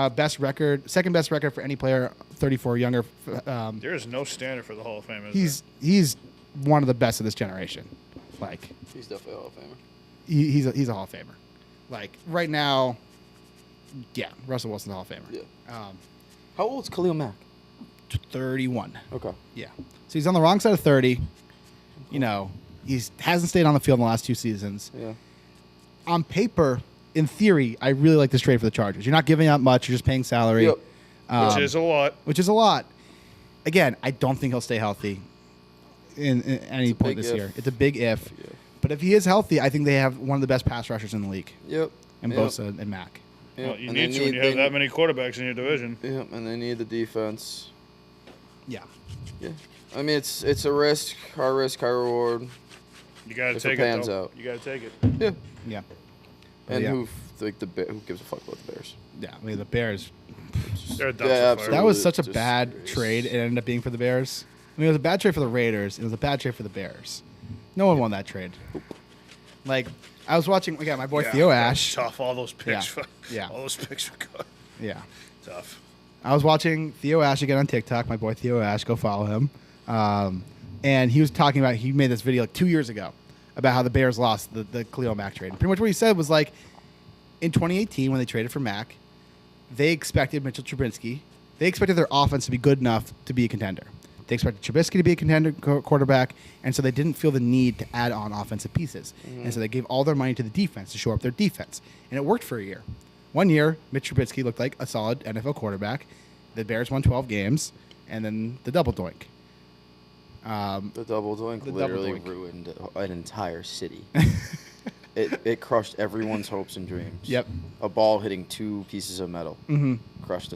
second best record for any player 34 or younger. There is no standard for the Hall of Fame. Is He's one of the best of this generation. Like He's definitely a Hall of Famer. he's a Hall of Famer. Like right now, yeah, Russell Wilson's a Hall of Famer. Yeah. How old's Khalil Mack? 31. Okay. Yeah. So he's on the wrong side of 30. He hasn't stayed on the field in the last 2 seasons. Yeah. On paper, in theory, I really like this trade for the Chargers. You're not giving up much. You're just paying salary. Yep. which is a lot. Which is a lot. Again, I don't think he'll stay healthy in any point big this if. year. It's a big if. Yeah. But if he is healthy, I think they have one of the best pass rushers in the league. Yep. And Yep. Bosa and Mack. Yep. Well, you And need they to when you have that many quarterbacks in your division. Yep. And they need the defense. Yeah. Yeah. I mean, it's a risk, high reward. You got to If it take pans it, though. out. You got to take it. Yeah. Yeah. And yeah. who gives a fuck about the Bears? Yeah. I mean, the Bears. They're a dumpster Yeah, fire. absolutely. That was such a Just bad serious. trade. It ended up being for the Bears. I mean, it was a bad trade for the Raiders. It was a bad trade for the Bears. No one won that trade. Like, I was watching, again, my boy Yeah, Theo that was Ash. Tough. All those picks. Yeah. Yeah. All those picks were good. Yeah. Tough. I was watching Theo Ash again on TikTok. My boy Theo Ash, go follow him. And he was talking about, he made this video like 2 years ago about how the Bears lost the Khalil Mack trade. And pretty much what he said was like, in 2018 when they traded for Mack, they expected Mitchell Trubisky. They expected their offense to be good enough to be a contender. They expected Trubisky to be a contender quarterback, and so they didn't feel the need to add on offensive pieces. And so they gave all their money to the defense to shore up their defense. And it worked for a year. 1 year, Mitch Trubisky looked like a solid NFL quarterback. The Bears won 12 games, and then the double doink. The double doink The literally double doink. ruined an entire city. It crushed everyone's hopes and dreams. Yep. A ball hitting 2 pieces of metal crushed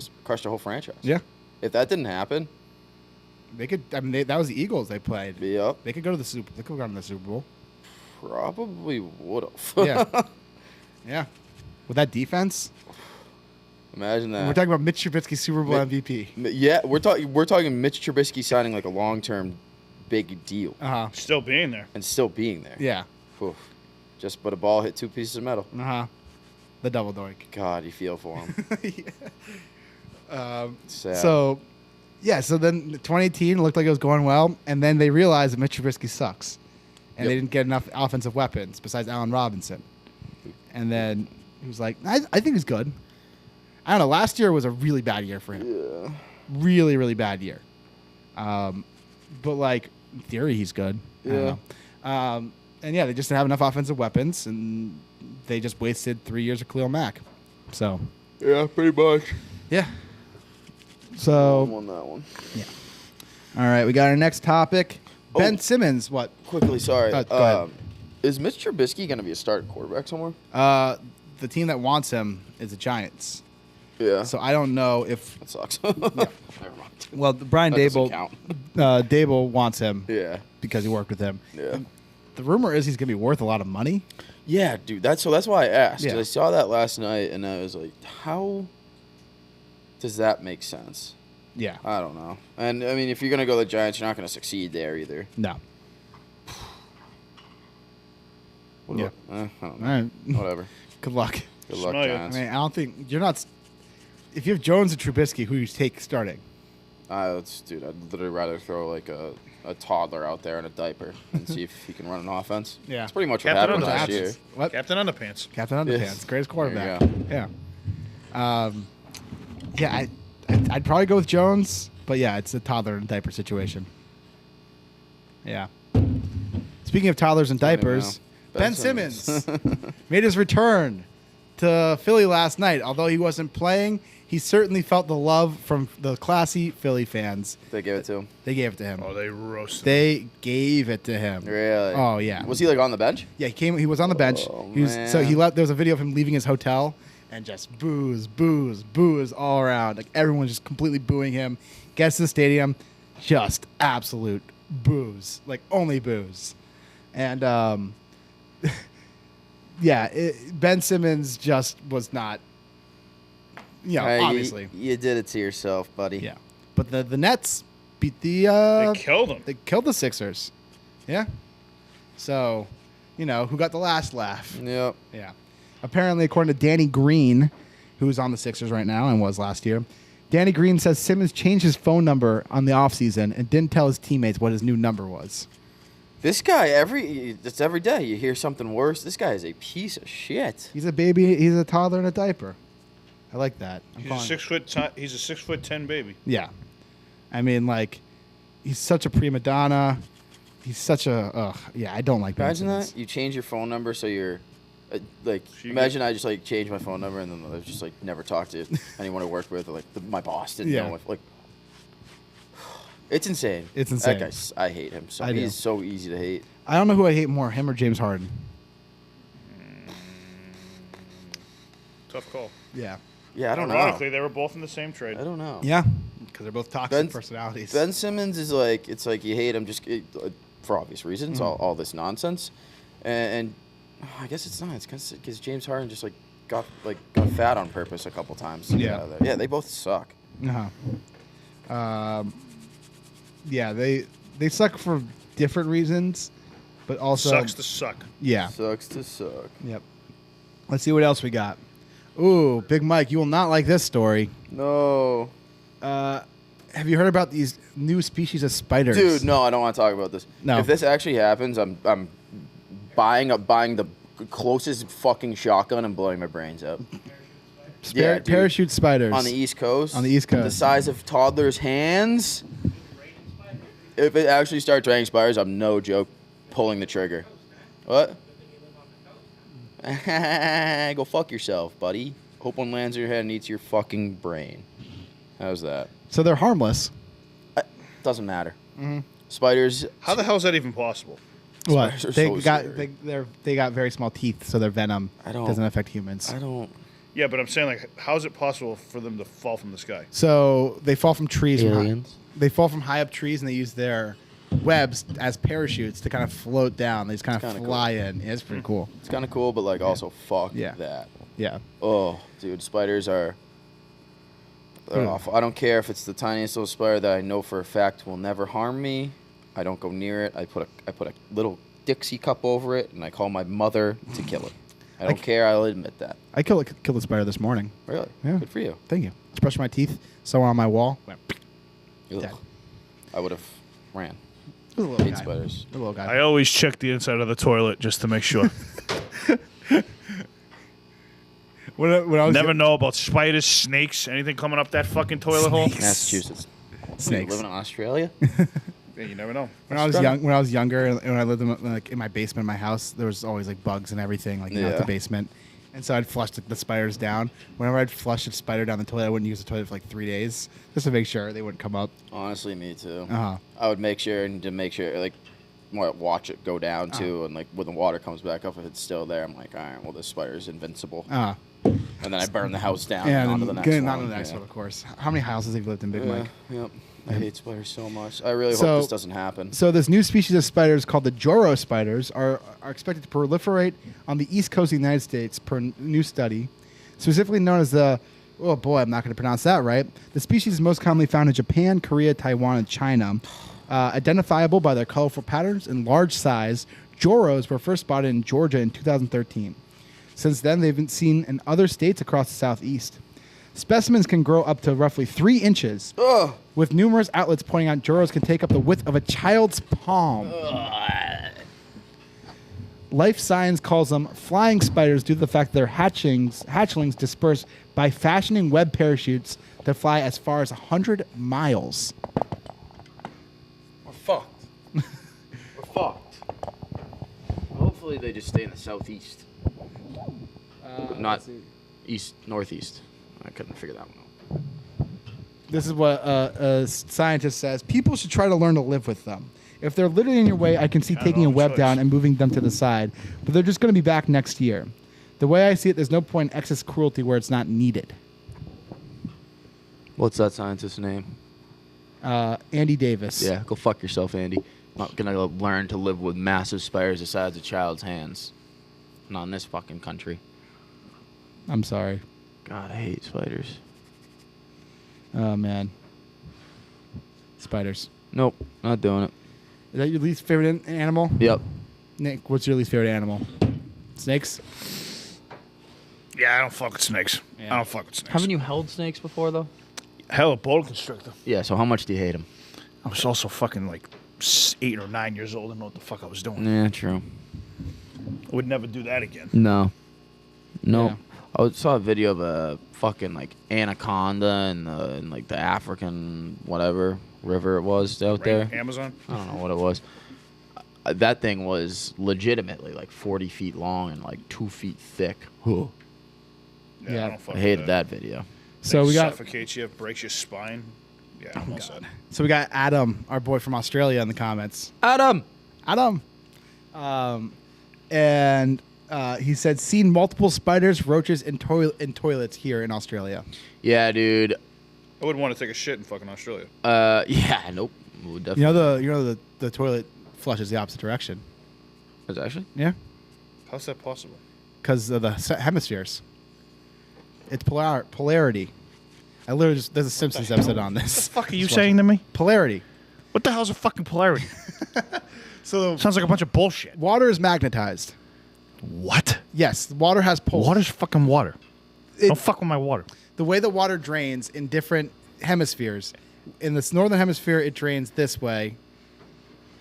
a whole franchise. Yeah. If that didn't happen, They could. I mean, that was the Eagles they played. yep, They could go to the Super. They could have gone to the Super Bowl. probably would have. Yeah. Yeah. With that defense, Imagine that. we're talking about Mitch Trubisky Super Bowl Mi- MVP. Yeah, we're talking Mitch Trubisky signing like a long-term big deal Still being there. and still being there. Yeah. Oof. But a ball hit 2 pieces of metal. The double doink. God, you feel for him. Sad. So, yeah. So then 2018 looked like it was going well, and then they realized that Mitch Trubisky sucks, and they Yep. didn't get enough offensive weapons besides Allen Robinson. And then he was like, I think he's good. I don't know. Last year was a really bad year for him. Yeah. Really, really bad year. But like in theory, he's good. I don't Yeah. know. And yeah, they just didn't have enough offensive weapons, and they just wasted 3 years of Khalil Mack. So Yeah, pretty much. yeah. So Won that one. all right, we got our next topic. Oh. Ben Simmons. What? Quickly, sorry. Go ahead. Is Mitch Trubisky going to be a starting quarterback somewhere? The team that wants him is the Giants. Yeah. So I don't know if. That sucks. Never mind. Well, Brian That doesn't Dable. count. Dable wants him Yeah. because he worked with him. Yeah. The rumor is he's gonna be worth a lot of money. Yeah, dude. That's why I asked. 'Cause Yeah. I saw that last night, and I was like, how does that make sense? Yeah. I don't know. And, I mean, if you're going to go to the Giants, you're not going to succeed there either. No. What Yeah. about- I don't All know. right. Whatever. Good luck. Good luck, Smile. Giants. I mean, I don't think you're not. If you have Jones and Trubisky, who you take starting? Dude, I'd literally rather throw like a toddler out there in a diaper and see if he can run an offense. Yeah. That's pretty much what Captain happened last Underpants. year. What? Captain Underpants. Captain Underpants, Yes. greatest quarterback. There Yeah. Yeah. I'd probably go with Jones, but yeah, it's a toddler in a diaper situation. Yeah. Speaking of toddlers and Don't even diapers, know. Ben Simmons made his return to Philly last night. Although he wasn't playing, he certainly felt the love from the classy Philly fans. They gave it to him. They gave it to him. Oh, they roasted. They gave it to him. Really? Oh yeah. Was he like on the bench? Yeah, he came. He was on the bench. Oh, He was, so he man. left. There was a video of him leaving his hotel and just booze all around. Like everyone just completely booing him. Gets to the stadium, just absolute booze. Like only booze. And yeah, Ben Simmons just was not. You know, obviously. You did it to yourself, buddy. Yeah, but the Nets beat the. They killed him. They killed the Sixers. Yeah. So, you know, who got the last laugh? Yep. Yeah. Apparently, according to Danny Green, who's on the Sixers right now and was last year, Danny Green says Simmons changed his phone number on the offseason and didn't tell his teammates what his new number was. This guy, it's every day you hear something worse. This guy is a piece of shit. He's a baby. He's a toddler in a diaper. I like that. I'm He's calling it. He's a 6'10" baby. Yeah. I mean, like, he's such a prima donna. He's such a. Yeah, I don't like Ben Imagine Simmons. that. You change your phone number so you're, like, So you imagine I just, like, changed my phone number and then I just, like, never talked to anyone I worked with. Or, like, my boss didn't Yeah. know if, like, it's insane. It's insane. That guy, I hate him. So I do. he's so easy to hate. I don't know who I hate more, him or James Harden. Tough call. Yeah. Yeah, I don't know. Ironically, they were both in the same trade. I don't know. Yeah. Because they're both toxic Ben- personalities. Ben Simmons is like, it's like you hate him just for obvious reasons, Mm-hmm. all this nonsense. And I guess it's not. It's because James Harden just, like, got fat on purpose a couple times. to get Yeah. out of there. Yeah, they both suck. Uh-huh. Yeah, they suck for different reasons, but also Sucks to suck. yeah. Sucks to suck. Yep. Let's see what else we got. Ooh, Big Mike, you will not like this story. No. Have you heard about these new species of spiders? Dude, no, I don't want to talk about this. No. If this actually happens, I'm buying the closest fucking shotgun and blowing my brains out. Yeah, dude. Parachute spiders. On the East Coast. On the East Coast. The size of toddlers' hands. If it actually starts raining spiders, I'm no joke pulling the trigger. What? Go fuck yourself, buddy. Hope one lands on your head and eats your fucking brain. How's that? So they're harmless. Doesn't matter. Spiders. How the hell is that even possible? What? Spiders are They so got scary. they got very small teeth, so their venom I don't- doesn't affect humans. I don't. Yeah, but I'm saying, like, how is it possible for them to fall from the sky? So they fall from trees. Aliens? They fall from high up trees, and they use their webs as parachutes to kind of float down. They just kind of Kinda fly in. Yeah, it's pretty cool. It's kind of cool, but like also fuck Yeah. that. Yeah. Oh, dude, spiders are. They're Hmm. awful. I don't care if it's the tiniest little spider that I know for a fact will never harm me. I don't go near it. I put a little Dixie cup over it, and I call my mother to kill it. I don't care. I'll admit that. I killed a spider this morning. Really? Yeah. Good for you. Thank you. Just brushed my teeth. Someone on my wall. Went, Ugh. Dead. I would have ran. it was a little Hate guy. spiders. A little guy. I always check the inside of the toilet just to make sure. When I was Never know about spiders, snakes, anything coming up that fucking toilet hole. Massachusetts. Snakes. Living in Australia? Yeah, you never know. When I was younger, and when I lived in my basement in my house, there was always like bugs and everything like out Yeah. the basement, and so I'd flush the spiders down. Whenever I'd flush a spider down the toilet, I wouldn't use the toilet for like 3 days just to make sure they wouldn't come up. Honestly, me too. Uh-huh. I would make sure like watch it go down too, and like when the water comes back up, if it's still there, I'm like, all right, well this spider's invincible, Uh-huh. and then I burn the house down Yeah, and on to and the next getting one. on to the next yeah. one, of course. How many houses have you lived in, Big Mike? Yep. I hate spiders so much. I really So- hope this doesn't happen. So this new species of spiders called the Joro spiders are expected to proliferate on the east coast of the United States per new study, specifically known as the, oh boy, I'm not going to pronounce that right. The species is most commonly found in Japan, Korea, Taiwan, and China. Identifiable by their colorful patterns and large size, Joros were first spotted in Georgia in 2013. Since then, they've been seen in other states across the southeast. Specimens can grow up to roughly 3 inches, Ugh. with numerous outlets pointing out Joros can take up the width of a child's palm. Life Science calls them flying spiders due to the fact that their hatchlings disperse by fashioning web parachutes that fly as far as 100 miles. We're fucked. We're fucked. Hopefully they just stay in the southeast. Not northeast. I couldn't figure that one out. This is what a scientist says. People should try to learn to live with them. If they're literally in your way, I can see Got taking a no web choice. down and moving them to the side. But they're just going to be back next year. The way I see it, there's no point in excess cruelty where it's not needed. What's that scientist's name? Andy Davis. Yeah, go fuck yourself, Andy. I'm not gonna learn to live with massive spiders the size of a child's hands. Not in this fucking country. I'm sorry. God, I hate spiders. Oh, man. Spiders. Nope, not doing it. Is that your least favorite animal? Yep. Nick, what's your least favorite animal? Snakes? Yeah, I don't fuck with snakes. Yeah. I don't fuck with snakes. Haven't you held snakes before, though? Hell, a boa constrictor. Yeah, so how much do you hate them? I was also fucking like 8 or 9 years old. I didn't know what the fuck I was doing. Yeah, true. I would never do that again. No. Yeah. I saw a video of a fucking like anaconda in like the African whatever river it was out there. Amazon? I don't know what it was. That thing was legitimately like 40 feet long and like 2 feet thick. Yeah, Yeah. I don't fuck I with hated that. that video. So we got Suffocates you, breaks your spine. Yeah, I'm all set. Adam, our boy from Australia, in the comments. Adam! Adam. And he said, seen multiple spiders, roaches, and toilets here in Australia. Yeah, dude. I wouldn't want to take a shit in fucking Australia. Yeah, nope. Would You definitely. know the toilet flushes the opposite direction. Is it actually? Yeah, How's that possible? because of the hemispheres. It's polarity. I literally just there's a Simpsons episode on What this. the fuck are you Just saying watch to me? it. Polarity. What the hell's a fucking polarity? So Sounds like a bunch of bullshit. water is magnetized. What? Yes, water has poles. Water's fucking water. It- Don't fuck with my water. The way the water drains in different hemispheres. In the northern hemisphere, it drains this way,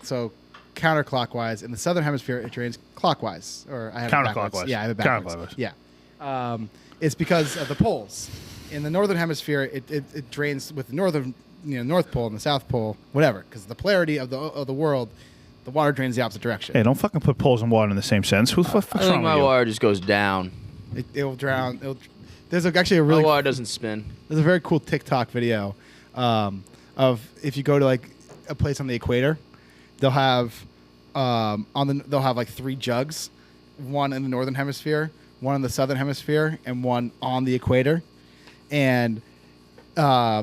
so counterclockwise. In the southern hemisphere, it drains clockwise. Or I have it backwards. Counterclockwise. Yeah, I have it backwards. Counterclockwise. Yeah. It's because of the poles. In the northern hemisphere, it drains with the northern, North Pole and the South Pole, whatever. Because the polarity of the world, the water drains the opposite direction. Hey, don't fucking put poles and water in the same sentence. Who the fuck's I wrong think my with you? water just goes down. It'll drown. There's actually a really My water doesn't spin. There's a very cool TikTok video of if you go to like a place on the equator, they'll have they'll have like 3 jugs, one in the northern hemisphere, one in the southern hemisphere, and one on the equator. And they'll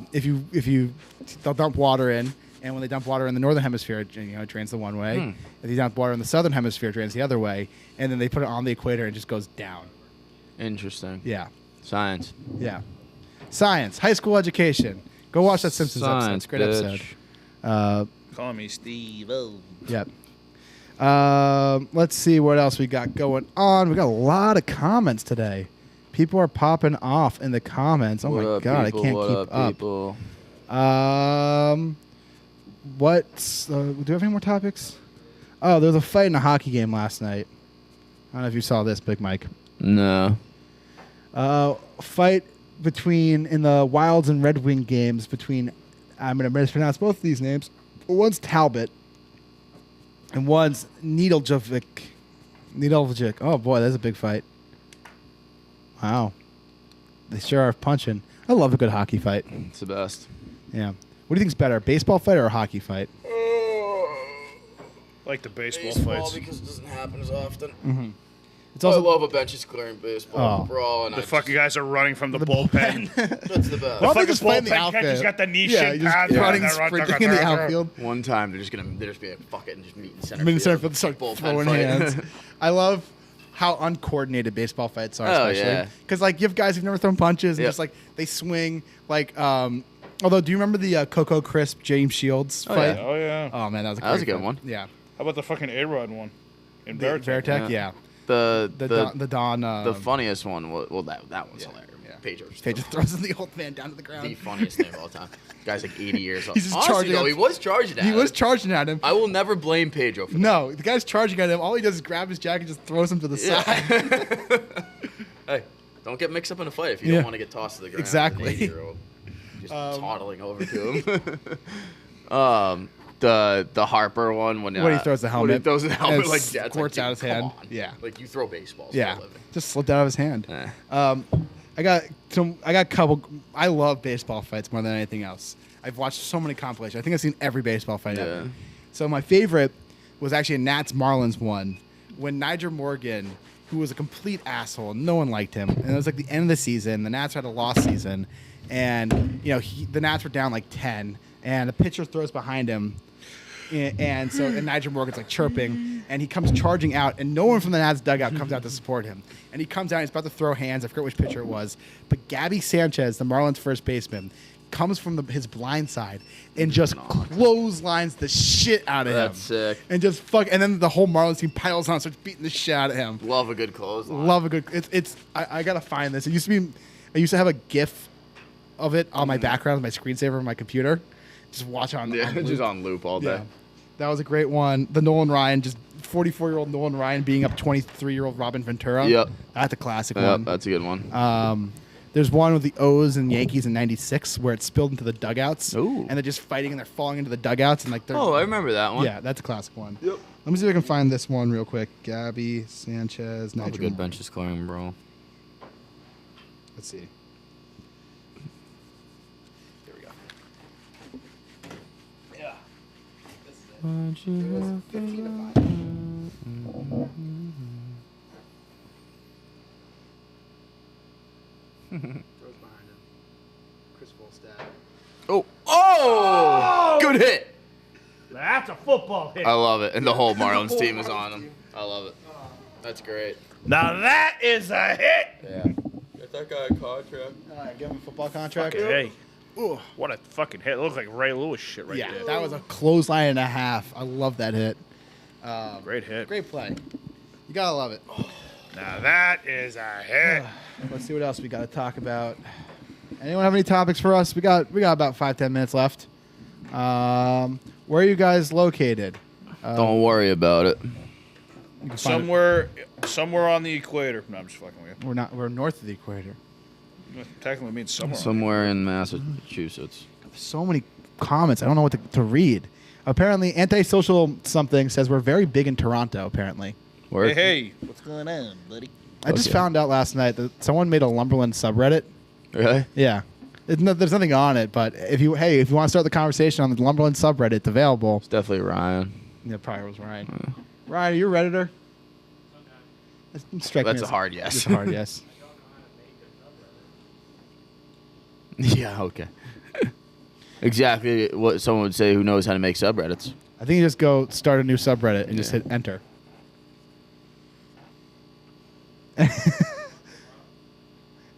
dump water in, and when they dump water in the northern hemisphere, it drains the one way. If you dump water in the southern hemisphere, it drains the other way. And then they put it on the equator and it just goes down. Interesting. Yeah. Science. Yeah. Science, high school education. Go watch that Simpsons episode. Science, It's a great bitch. episode. Call me Steve. Yep. Let's see what else we got going on. We got a lot of comments today. People are popping off in the comments. Oh What my up, god, people? I can't What keep up, up. people? What's do we have any more topics? Oh, there was a fight in a hockey game last night. I don't know if you saw this, Big Mike. No. Fight in the Wilds and Red Wing games between, I'm going to mispronounce both of these names. One's Talbot and one's Nedeljkovic. Oh boy, that's a big fight. Wow. They sure are punching. I love a good hockey fight. It's the best. Yeah. What do you think's better, a baseball fight or a hockey fight? Like the baseball fights. because it doesn't happen as often. Mm-hmm. It's I also love a benches clearing baseball Oh. brawl, and The fucking guys are running from the bullpen. That's the best. Why don't they fucking just fight in the bullpen catcher's outfield? got the knee Yeah, shin just pad. running, Yeah, sprinting in the outfield. One time they're just be like, fuck it, and just meet in center Mid field. center field, start Bullpen throwing fight. hands. I love how uncoordinated baseball fights are, Oh, especially yeah. because like you have guys who've never thrown punches and Yep. just like they swing like. Although, do you remember the Coco Crisp James Shields Oh, fight? yeah. Oh, yeah. Oh man, that was a That was a great good fight. one. Yeah, How about the fucking A-Rod one? In the Veritech. Veritech, yeah. The The funniest one. That one's Yeah. hilarious. Yeah. Pedro just throws the old man down to the ground. the funniest thing of all time. Guy's like 80 years old. He's just Honestly, charging though, at- he was charging at He him. was charging at him. I will never blame Pedro for that. No, the guy's charging at him. All he does is grab his jacket, and just throws him to the Yeah. side. Hey, don't get mixed up in a fight if you Yeah. don't want to get tossed to the ground. Exactly. An 80-year-old. Just toddling over to him. The Harper one when When he throws the helmet. When he throws the helmet and like that, it's squirts like, out his dude, hand. come on. Yeah. Like you throw baseballs. Yeah, For a living. just slipped out of his hand. Eh. I got a couple. I love baseball fights more than anything else. I've watched so many compilations. I think I've seen every baseball fight ever. Yeah. So my favorite was actually a Nats Marlins one when Nigel Morgan, who was a complete asshole, no one liked him, and it was like the end of the season. The Nats had a lost season, and the Nats were down like 10, and the pitcher throws behind him. And Nigel Morgan's like chirping, and he comes charging out, and no one from the Nats dugout comes out to support him. And he comes out, he's about to throw hands. I forget which pitcher it was, but Gabby Sanchez, the Marlins first baseman, comes from his blind side and just clotheslines the shit out of him. That's sick. And and then the whole Marlins team piles on, and starts beating the shit out of him. Love a good clothesline. Love a good. I gotta find this. I used to have a GIF of it on my background, my screensaver on my computer. Just watch on. Yeah, on loop. just on loop all day. Yeah. That was a great one. The Nolan Ryan, just 44-year-old Nolan Ryan beating up 23-year-old Robin Ventura. Yep. That's a classic Yep, one. that's a good one. There's one with the O's and Yankees in '96 where it spilled into the dugouts. Ooh. And they're just fighting and they're falling into the dugouts and like they're. Oh, I remember that one. Yeah, that's a classic one. Yep. Let me see if I can find this one real quick. Gabby Sanchez, Love a Nigel. good benches clearing, bro. Let's see. Here we go. Yeah. This is it. It was 15 to 5. Throws behind him. Chris Volstad. Oh, good hit. That's a football hit. I love it. And the whole Marlins team is on him. I love it. That's great. Now that is a hit. Yeah. Get that guy a contract. Give him a football contract. Hey, Ooh. what a fucking hit. It looks like Ray Lewis shit right Yeah, there. that was a clothesline and a half. I love that hit. Great hit. Great play. You gotta love it. Now that is a hit. Let's see what else we gotta talk about. Anyone have any topics for us? We got about 5-10 minutes left. Where are you guys located? Don't worry about it. You can find Somewhere on the equator. No, I'm just fucking with it. We're north of the equator. you. Technically means somewhere. Somewhere in Massachusetts. So many comments. I don't know what to read. Apparently, antisocial something says we're very big in Toronto. Apparently, Where? Hey, What's going on, buddy? I just Okay. found out last night that someone made a Lumberland subreddit. Really? Yeah, there's nothing on it, but if you want to start the conversation on the Lumberland subreddit, it's available. It's definitely Ryan. Yeah, probably was Ryan. Ryan, are you a redditor? That's a hard yes. It's a hard yes. Yeah, okay. Exactly what someone would say who knows how to make subreddits. I think you just go start a new subreddit and just hit enter.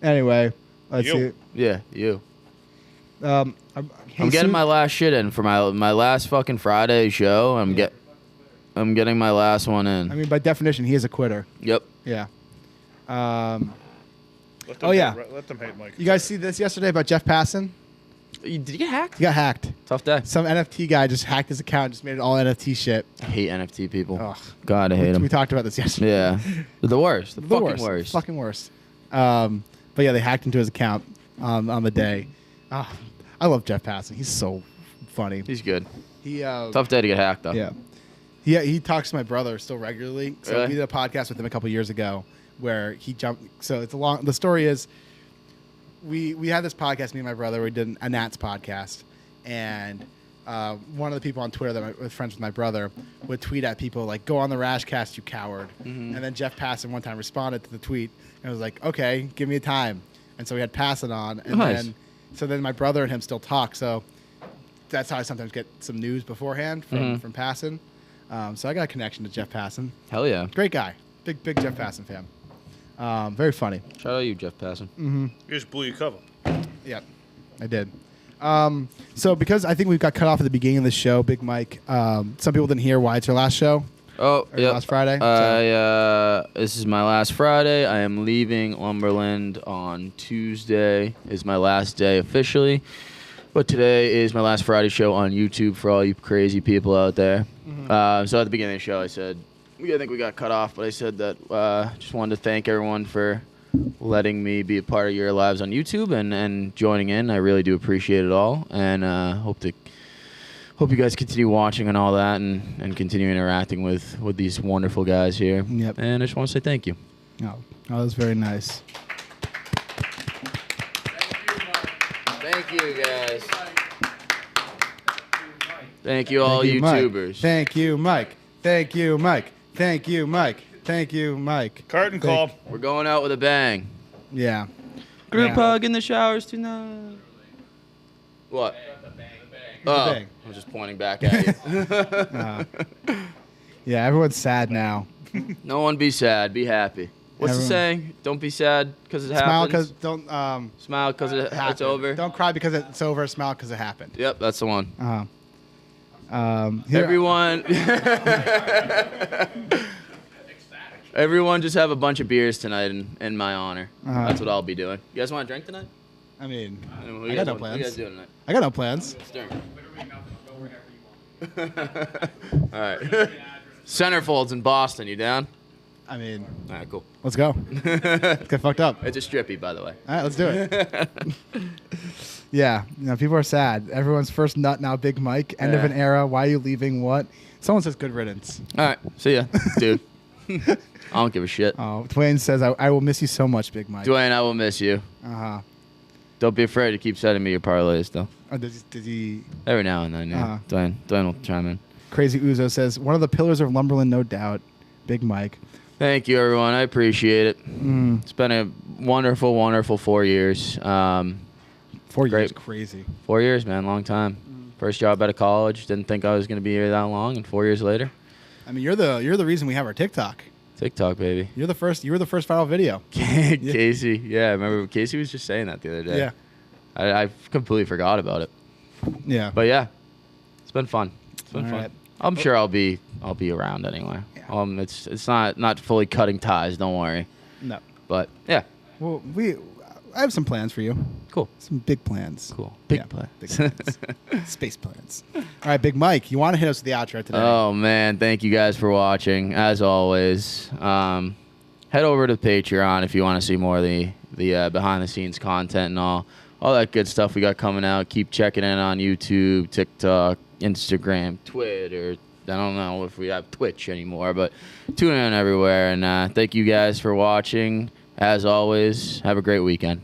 Anyway, let's see. You. Yeah, you. I'm I'm getting my last shit in for my last fucking Friday show. I'm getting my last one in. I mean, by definition, he is a quitter. Yep. Yeah. Let them yeah. Let them hate Mike. You guys see this yesterday about Jeff Passan? Did you get hacked? He got hacked. Tough day. Some NFT guy just hacked his account, just made it all NFT shit. I hate NFT people. Ugh. God, I hate We them. talked about this yesterday. Yeah. They're the worst. The fucking worst. Fucking worst. But yeah, they hacked into his account on the day. Oh, I love Jeff Passan. He's so funny. He's good. He Tough day to get hacked, though. Yeah. He talks to my brother still regularly. So Really? we did a podcast with him a couple years ago where he jumped. So it's the story is we had this podcast, me and my brother. We did a Nats podcast, and one of the people on Twitter that was friends with my brother would tweet at people like, "Go on the Rashcast, you coward!" Mm-hmm. And then Jeff Passan one time responded to the tweet and was like, "Okay, give me a time." And so we had Passan on, and Nice. then my brother and him still talk. So that's how I sometimes get some news beforehand from Passan. So I got a connection to Jeff Passan. Hell yeah. Great guy, big Jeff Passan fan. Very funny. Shout out you, Jeff Passan. You just blew your cover. Yep, I did. So because I think we got cut off at the beginning of the show, Big Mike. Some people didn't hear why it's our last show. Oh, Or yeah. last Friday. This is my last Friday. I am leaving Lumberland on Tuesday. Is my last day officially. But today is my last Friday show on YouTube for all you crazy people out there. So at the beginning of the show, I said, I think we got cut off, but I said that just wanted to thank everyone for letting me be a part of your lives on YouTube and joining in. I really do appreciate it all, and hope you guys continue watching and all that, and continue interacting with these wonderful guys here. Yep. And I just want to say thank you. Oh, that was very nice. Thank you, guys. Thank you, all Thank you, Mike. YouTubers. Thank you, Mike. Thank you, Mike. Thank you, Mike. Thank you, Mike. Curtain Thank- call. We're going out with a bang. Yeah. Group Yeah. hug in the showers tonight. What? Oh, bang. I was just pointing back at you. Yeah, everyone's sad now. No one be sad. Be happy. What's the Everyone- saying? Don't be sad because it Smile happens. because don't Smile because it's happen. over. Don't cry because it's over. Smile because it happened. Yep, that's the one. Here- Everyone. Everyone just have a bunch of beers tonight in my honor. That's what I'll be doing. You guys want to drink tonight? I mean, What I you got guys no want- What you plans. guys doing tonight? I got no plans. Stir. All right. Centerfolds in Boston. You down? I mean, All right, cool. let's go. Let's get fucked up. It's a strippy, by the way. All right, let's do it. Yeah, people are sad. Everyone's first nut now, Big Mike. End of Yeah. an era. Why are you leaving? What? Someone says good riddance. All right, see ya, dude. I don't give a shit. Oh, Dwayne says I will miss you so much, Big Mike. Dwayne, I will miss you. Uh-huh. Don't be afraid to keep sending me your parlays, though. Oh, does he? Every now and then, yeah. Dwayne will chime in. Crazy Uzo says one of the pillars of Lumberland, no doubt. Big Mike. Thank you, everyone. I appreciate it. Mm, It's been a wonderful, wonderful 4 years. 4 years, Great. crazy. 4 years, man, long time. First job out of college. Didn't think I was going to be here that long, and 4 years later, I mean, you're the reason we have our TikTok. TikTok, baby. You were the first viral video. Casey, yeah, I remember Casey was just saying that the other day. Yeah. I completely forgot about it. Yeah. But yeah, it's been fun. It's been All fun. right. I'm sure I'll be around anyway. Yeah. It's not fully cutting ties. Don't worry. No. But yeah, Well, I have some plans for you. Cool. Some big plans. Cool. Big Yeah, play. big plans. Space plans. All right, Big Mike, you want to hit us with the outro today? Oh man, thank you guys for watching. As always, head over to Patreon if you want to see more of the behind the scenes content and all that good stuff we got coming out. Keep checking in on YouTube, TikTok, Instagram, Twitter. I don't know if we have Twitch anymore, but tune in everywhere. And thank you guys for watching. As always, have a great weekend.